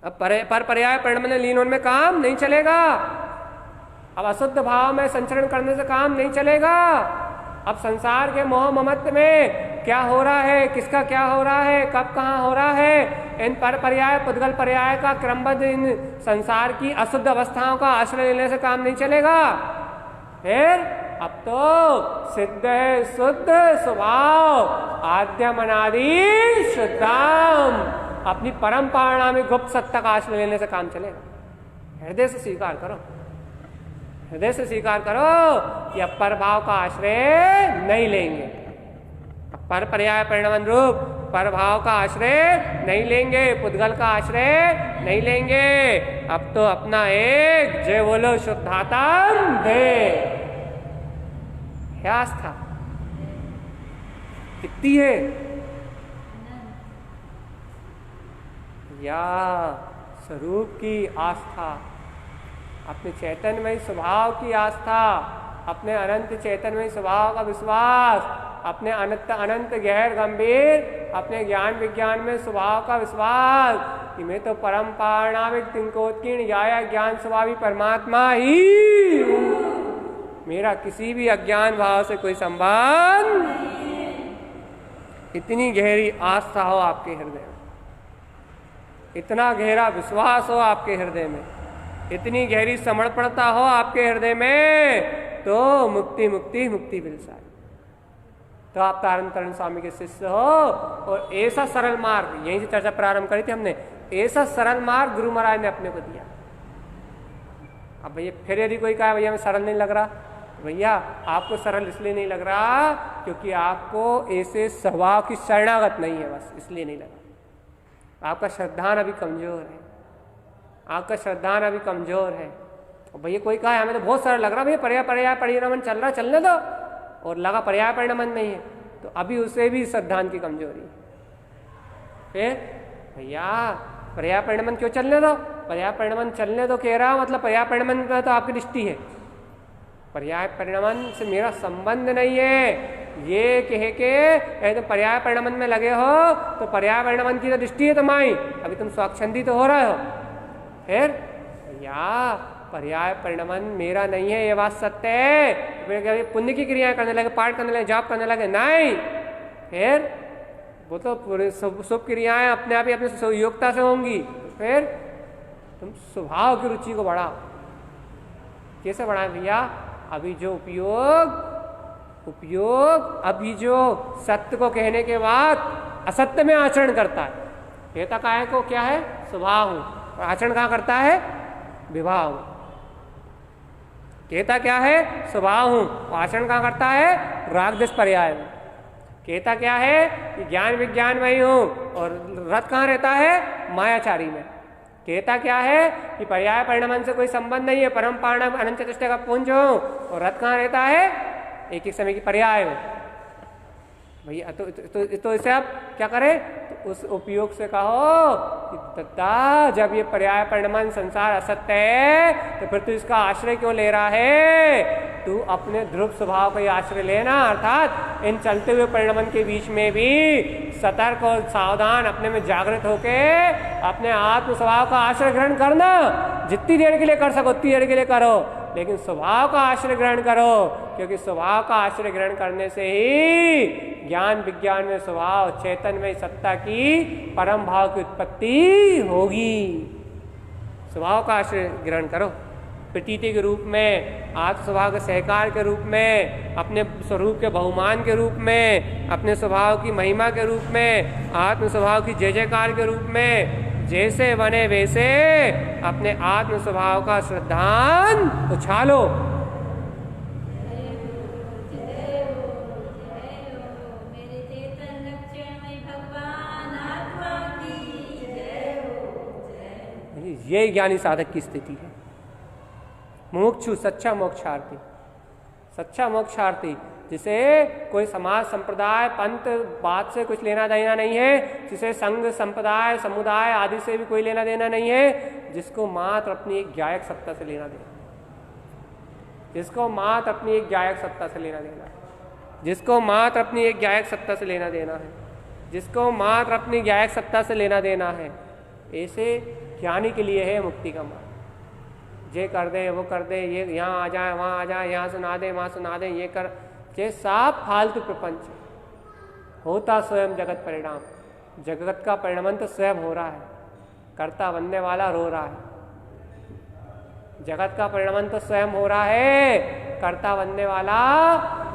अब पर पर्याय परिणाम में लीन होने में काम नहीं चलेगा, अब अशुद्ध भाव में संचरण करने से काम नहीं चलेगा, अब संसार के मोह ममत्व में क्या हो रहा है, किसका क्या हो रहा है, कब कहाँ हो रहा है, इन पर पर्याय पुद्गल पर्याय का क्रमबद्ध इन संसार की अशुद्ध अवस्थाओं का आश्रय लेने से काम नहीं चलेगा। फिर अब तो सिद्ध है शुद्ध स्वभाव, आद्यम अनादि शुद्धम, अपनी परम पारणामिक गुप्त सत्ता का आश्रय लेने से काम चलेगा। हृदय से स्वीकार करो, हृदय से स्वीकार करो कि अब पर भाव का आश्रय नहीं लेंगे, पर पर्याय परिणाम रूप पर भाव का आश्रय नहीं लेंगे, पुद्गल का आश्रय नहीं लेंगे, अब तो अपना एक जय बोलो शुद्धात्म दे आस्था कितनी है या स्वरूप की आस्था, अपने चैतन्यमय स्वभाव की आस्था, अपने अनंत चैतन्यमय स्वभाव का विश्वास, अपने अनंत अनंत गहर गंभीर अपने ज्ञान विज्ञान में स्वभाव का विश्वास कि मैं तो परम पारणामिक तिंकोत्कीर्ण गाया ज्ञान स्वभावी परमात्मा ही हूँ, मेरा किसी भी अज्ञान भाव से कोई संबंध। इतनी गहरी आस्था हो आपके हृदय में, इतना गहरा विश्वास हो आपके हृदय में, इतनी गहरी समर्पणता हो आपके हृदय में, तो मुक्ति मुक्ति मुक्ति बिलसाई, तो आप तारण तरण स्वामी के शिष्य हो। और ऐसा सरल मार्ग, यहीं से चर्चा प्रारंभ करी थी हमने, ऐसा सरल मार्ग गुरु महाराज ने अपने को दिया। अब भैया फिर यदि कोई कहा भैया मैं सरल नहीं लग रहा, भैया आपको सरल इसलिए नहीं लग रहा क्योंकि आपको ऐसे स्वभाव की शरणागत नहीं है, बस इसलिए नहीं लग रहा। आपका श्रद्धान अभी कमजोर है, आपका श्रद्धान अभी कमजोर है। और भैया कोई कहा हमें तो बहुत सरल लग रहा, भैया पर्याय पर्याय परिणमन चल रहा, चलने दो, और लगा पर्याय परिणमन नहीं है, तो अभी उसे भी श्रद्धान की कमजोरी। फिर भैया पर्याय परिणमन क्यों चलने दो? पर्याय परिणमन चलने दो कह रहा मतलब पर्याय परिणमन में तो आपकी दृष्टि है, पर्याय परिणमन से मेरा संबंध नहीं है। ये कह के तुम पर्याय परिणमन में लगे हो तो पर्याय परिणमन की तो दृष्टि है तुम्हारी, अभी तुम स्वाक्षंदी तो हो रहे हो। फिर भैया पर्याय परिणमन मेरा नहीं है, ये बात सत्य है। फिर पुण्य की क्रियाएं करने लगे, पाठ करने लगे, जाप करने लगे, नहीं। फिर वो तो पूरे शुभ क्रियाएं अपने आप ही अपने योग्यता से होंगी। फिर तुम स्वभाव की रुचि को बढ़ाओ। कैसे बढ़ाए भैया? अभी जो उपयोग अभी जो सत्य को कहने के बाद असत्य में आचरण करता है, कहता काय को क्या है? स्वभाव हूं, और आचरण कहाँ करता है? विवाह हूं। कहता क्या है? स्वभाव हूं, और आचरण कहाँ करता है? राग द्वेष पर्याय में। कहता क्या है कि ज्ञान विज्ञान में ही हूं, और रत कहाँ रहता है? मायाचारी में। कहता क्या है कि पर्याय परिणमन से कोई संबंध नहीं है, परम पारणम अनंत चतुष्टय का पुंज हूं, और रत कहाँ रहता है? एक एक समय की पर्याय में। भैया तो इसे आप क्या करें? तो उस उपयोग से कहो कि दत्ता जब ये पर्याय परिणमन संसार असत्य है तो फिर तू इसका आश्रय क्यों ले रहा है? तू अपने ध्रुव स्वभाव का ही आश्रय लेना, अर्थात इन चलते हुए परिणमन के बीच में भी सतर्क और सावधान अपने में जागृत होके अपने आत्म स्वभाव का आश्रय ग्रहण करना। जितनी देर के लिए कर सको उतनी देर के लिए करो, लेकिन स्वभाव का आश्रय ग्रहण करो, क्योंकि स्वभाव का आश्रय ग्रहण करने से ही ज्ञान विज्ञान में स्वभाव चेतन में सत्ता की परम भाव की उत्पत्ति होगी। स्वभाव का आश्रय ग्रहण करो, प्रतीति के रूप में, आत्म स्वभाव के सहकार के रूप में, अपने स्वरूप के बहुमान के रूप में, अपने स्वभाव की महिमा के रूप में, आत्म स्वभाव की जय जयकार के रूप में, जैसे बने वैसे अपने आत्म स्वभाव का श्रद्धान उछालो। ये ज्ञानी साधक की स्थिति है। मुमुक्षु सच्चा मोक्षार्थी, सच्चा मोक्षार्थी जिसे कोई समाज संप्रदाय पंथ बात से कुछ लेना देना नहीं है, जिसे संघ संप्रदाय समुदाय आदि से भी कोई लेना देना नहीं है, जिसको मात्र अपनी एक ज्ञायक सत्ता से लेना देना, जिसको मात्र अपनी एक ज्ञायक सत्ता से लेना देना है, जिसको मात्र अपनी एक ज्ञायक सत्ता से लेना देना है, जिसको मात्र अपनी ज्ञायक सत्ता से लेना देना है, ऐसे ज्ञानी के लिए है मुक्ति का मार्ग। ये कर दे, वो कर दे, ये यहाँ आ जाए, वहाँ आ जाए, यहाँ सुना दे, वहाँ सुना दे, ये कर, ये साफ फालतू प्रपंच होता स्वयं जगत परिणाम। जगत का परिणाम तो स्वयं हो रहा है, कर्ता बनने वाला रो रहा है। जगत का परिणाम तो स्वयं हो रहा है, कर्ता बनने वाला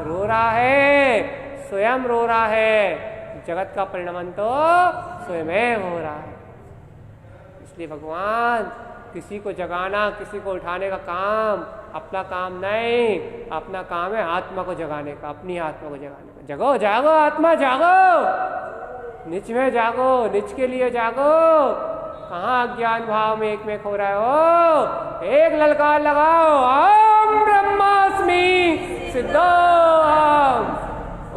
रो रहा है, स्वयं रो रहा है। जगत का परिणाम तो स्वयं हो रहा है। इसलिए भगवान किसी को जगाना, किसी को उठाने का काम अपना काम नहीं, अपना काम है आत्मा को जगाने का, अपनी आत्मा को जगाने का। जगो जागो आत्मा जागो, निच में जागो, निच के लिए जागो। कहाँ अज्ञान भाव में एक में खो रहे हो? एक ललकार लगाओ, ओम ब्रह्मास्मि सिद्धोहम।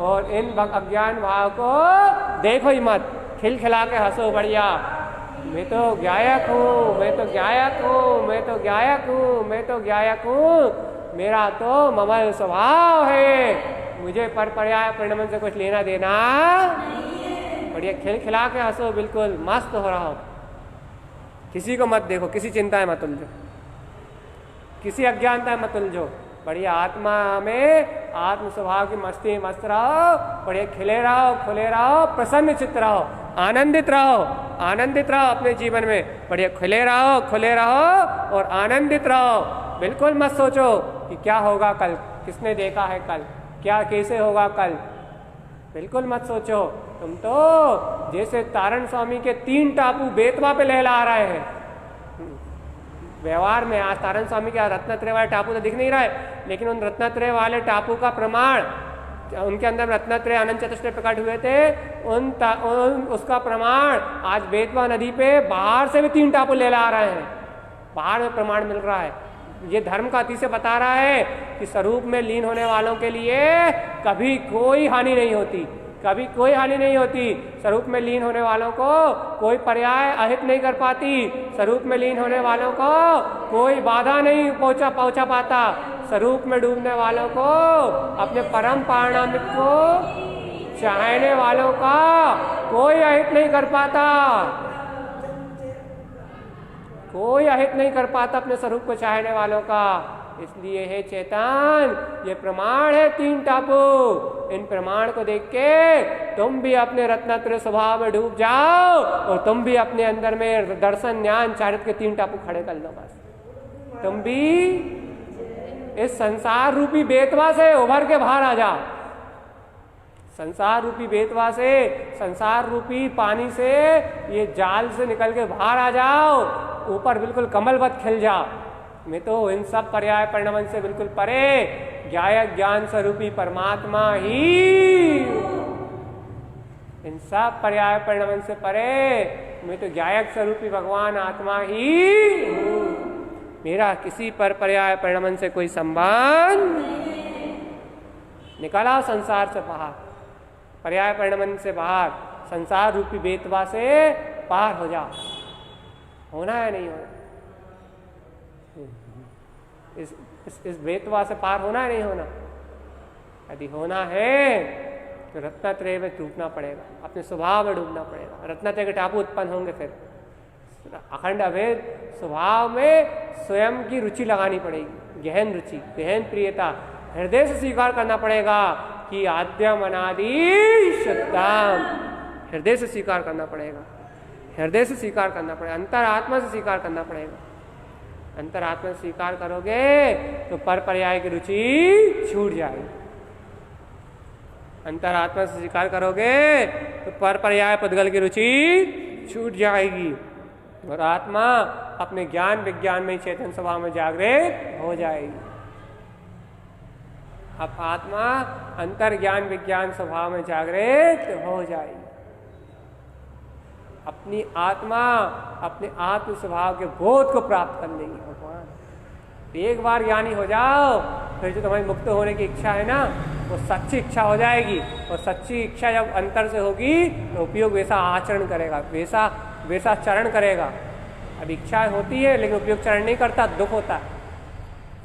और इन अज्ञान भाव को देखो ही मत, खिलखिला के हंसो बढ़िया। मैं तो ज्ञायक हूँ, मैं तो ज्ञायक हूँ, मैं तो ज्ञायक हूँ, मैं तो ज्ञायक हूँ, मेरा तो ममल स्वभाव है, मुझे पर पर्याय परिणाम से कुछ लेना देना बढ़िया। खिलखिला के हंसो, बिल्कुल मस्त हो रहा हो। किसी को मत देखो, किसी चिंता में मत उलझो, किसी अज्ञानता में मत उलझो। बढ़िया आत्मा में आत्म स्वभाव की मस्ती में मस्त रहो, बढ़िया खिले रहो, खुले रहो, प्रसन्न चित्त रहो, आनंदित रहो, आनंदित रहो अपने जीवन में। बढ़िया खिले रहो, खुले रहो और आनंदित रहो। बिल्कुल मत सोचो कि क्या होगा कल, किसने देखा है कल, क्या कैसे होगा कल, बिल्कुल मत सोचो। तुम तो जैसे तारण स्वामी के 3 टापू बेतवा पे लहला रहे हैं, व्यवहार में आज तारण स्वामी के रत्नत्रय वाले टापू तो दिख नहीं रहा है, लेकिन उन रत्नत्रय वाले टापू का प्रमाण, उनके अंदर रत्नत्रय अनंत चतुष्टय प्रकट हुए थे, उसका प्रमाण आज बेतवा नदी पे बाहर से भी 3 टापू ले ला रहे हैं, बाहर में प्रमाण मिल रहा है। ये धर्म का अतिशय बता रहा है कि स्वरूप में लीन होने वालों के लिए कभी कोई हानि नहीं होती, कभी कोई हानि नहीं होती। स्वरूप में लीन होने वालों को कोई पर्याय अहित नहीं कर पाती, स्वरूप में लीन होने वालों को कोई बाधा नहीं पहुंचा पाता, स्वरूप में डूबने वालों को, अपने परम पारणामिक को चाहने वालों का कोई अहित नहीं कर पाता, कोई अहित नहीं कर पाता अपने स्वरूप को चाहने वालों का। इसलिए हे चेतन, ये प्रमाण है 3 टापू, इन प्रमाण को देख के तुम भी अपने रत्नत्रय स्वभाव में डूब जाओ और तुम भी अपने अंदर में दर्शन ज्ञान चारित्र के 3 टापू खड़े कर लो। बस तुम भी इस संसार रूपी बेतवा से उभर के बाहर आ जाओ, संसार रूपी बेतवा से, संसार रूपी पानी से, ये जाल से निकल के बाहर आ जाओ, ऊपर बिल्कुल कमलवत खिल जाओ। मैं तो इन सब पर्याय परिणमन से बिल्कुल परे ज्ञायक ज्ञान स्वरूपी परमात्मा ही, इन सब पर्याय परिणमन से परे मैं तो ज्ञायक स्वरूपी भगवान आत्मा ही हूँ। मेरा किसी पर पर्याय परिणमन से कोई संबंध। निकला संसार से बाहर, पर्याय परिणमन से बाहर, संसार रूपी बेतवा से पार हो जाओ। होना है नहीं होना, इस बेतवा से पार होना है नहीं होना। यदि होना है तो रत्नत्रय में डूबना पड़ेगा, अपने स्वभाव में डूबना पड़ेगा। रत्नत्रय के टापू उत्पन्न होंगे, फिर अखंड अभेद स्वभाव में स्वयं की रुचि लगानी पड़ेगी, गहन रुचि, गहन प्रियता, हृदय से स्वीकार करना पड़ेगा कि आद्यम अनादि शुद्धम, हृदय से स्वीकार करना पड़ेगा, हृदय से स्वीकार करना पड़ेगा, अंतरात्मा से स्वीकार करना पड़ेगा। अंतरात्मा से स्वीकार करोगे तो पर पर्याय की रुचि छूट जाएगी। अंतरात्मा से स्वीकार करोगे तो पर पर्याय पुद्गल की रुचि छूट जाएगी और आत्मा अपने ज्ञान विज्ञान में चेतन स्वभाव में जागृत हो जाएगी। अब आत्मा अंतर ज्ञान विज्ञान स्वभाव में जागृत हो जाएगी। अपनी आत्मा अपने आत्म स्वभाव के बोध को प्राप्त कर लेगी भगवान। एक बार ज्ञानी हो जाओ फिर जो तुम्हारी मुक्त होने की इच्छा है ना, वो सच्ची इच्छा हो जाएगी। और सच्ची इच्छा जब अंतर से होगी तो उपयोग वैसा आचरण करेगा, वैसा चरण करेगा। अब इच्छाएं होती है लेकिन उपयोग चरण नहीं करता, दुख होता है।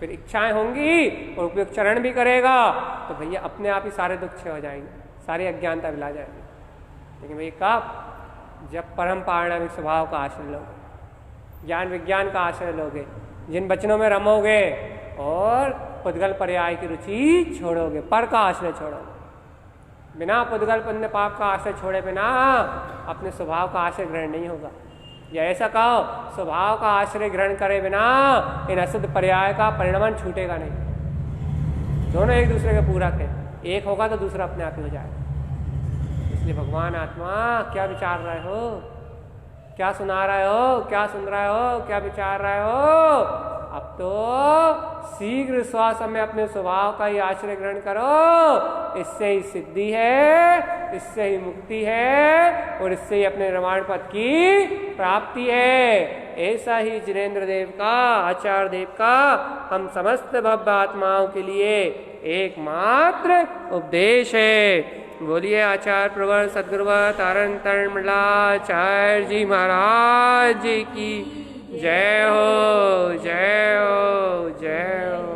फिर इच्छाएं होंगी और उपयोग चरण भी करेगा तो भैया अपने आप ही सारे दुख क्षय हो जाएंगे, सारी अज्ञानता मिला जाएगी। लेकिन भैया कब? जब परम पारणामिक स्वभाव का आश्रय लोगे, ज्ञान विज्ञान का आश्रय लोगे, जिन वचनों में रमोगे और पुद्गल पर्याय की रुचि छोड़ोगे, पर का आश्रय छोड़ोगे। बिना पुद्गल पुण्य पाप का आश्रय छोड़े बिना अपने स्वभाव का आश्रय ग्रहण नहीं होगा। या ऐसा कहो, स्वभाव का आश्रय ग्रहण करे बिना इन असिद्ध पर्याय का परिणमन छूटेगा नहीं। दोनों एक दूसरे के पूरक है, एक होगा तो दूसरा अपने आप ही हो जाएगा। इसलिए भगवान आत्मा क्या विचार रहे हो, क्या सुना रहे हो, क्या सुन रहे हो, क्या विचार रहे हो? अब तो शीघ्र स्वसमय अपने स्वभाव का ही आश्रय ग्रहण करो। इससे ही सिद्धि है, इससे ही मुक्ति है और इससे ही अपने रमाण पद की प्राप्ति है। ऐसा ही जिनेन्द्र देव का, आचार्य देव का हम समस्त भव्य आत्माओं के लिए एकमात्र उपदेश है। बोलिए आचार्य प्रवर सद्गुरुवर तारण तरणमलाचार्य जी महाराज जी की जय हो, जय हो, जय हो।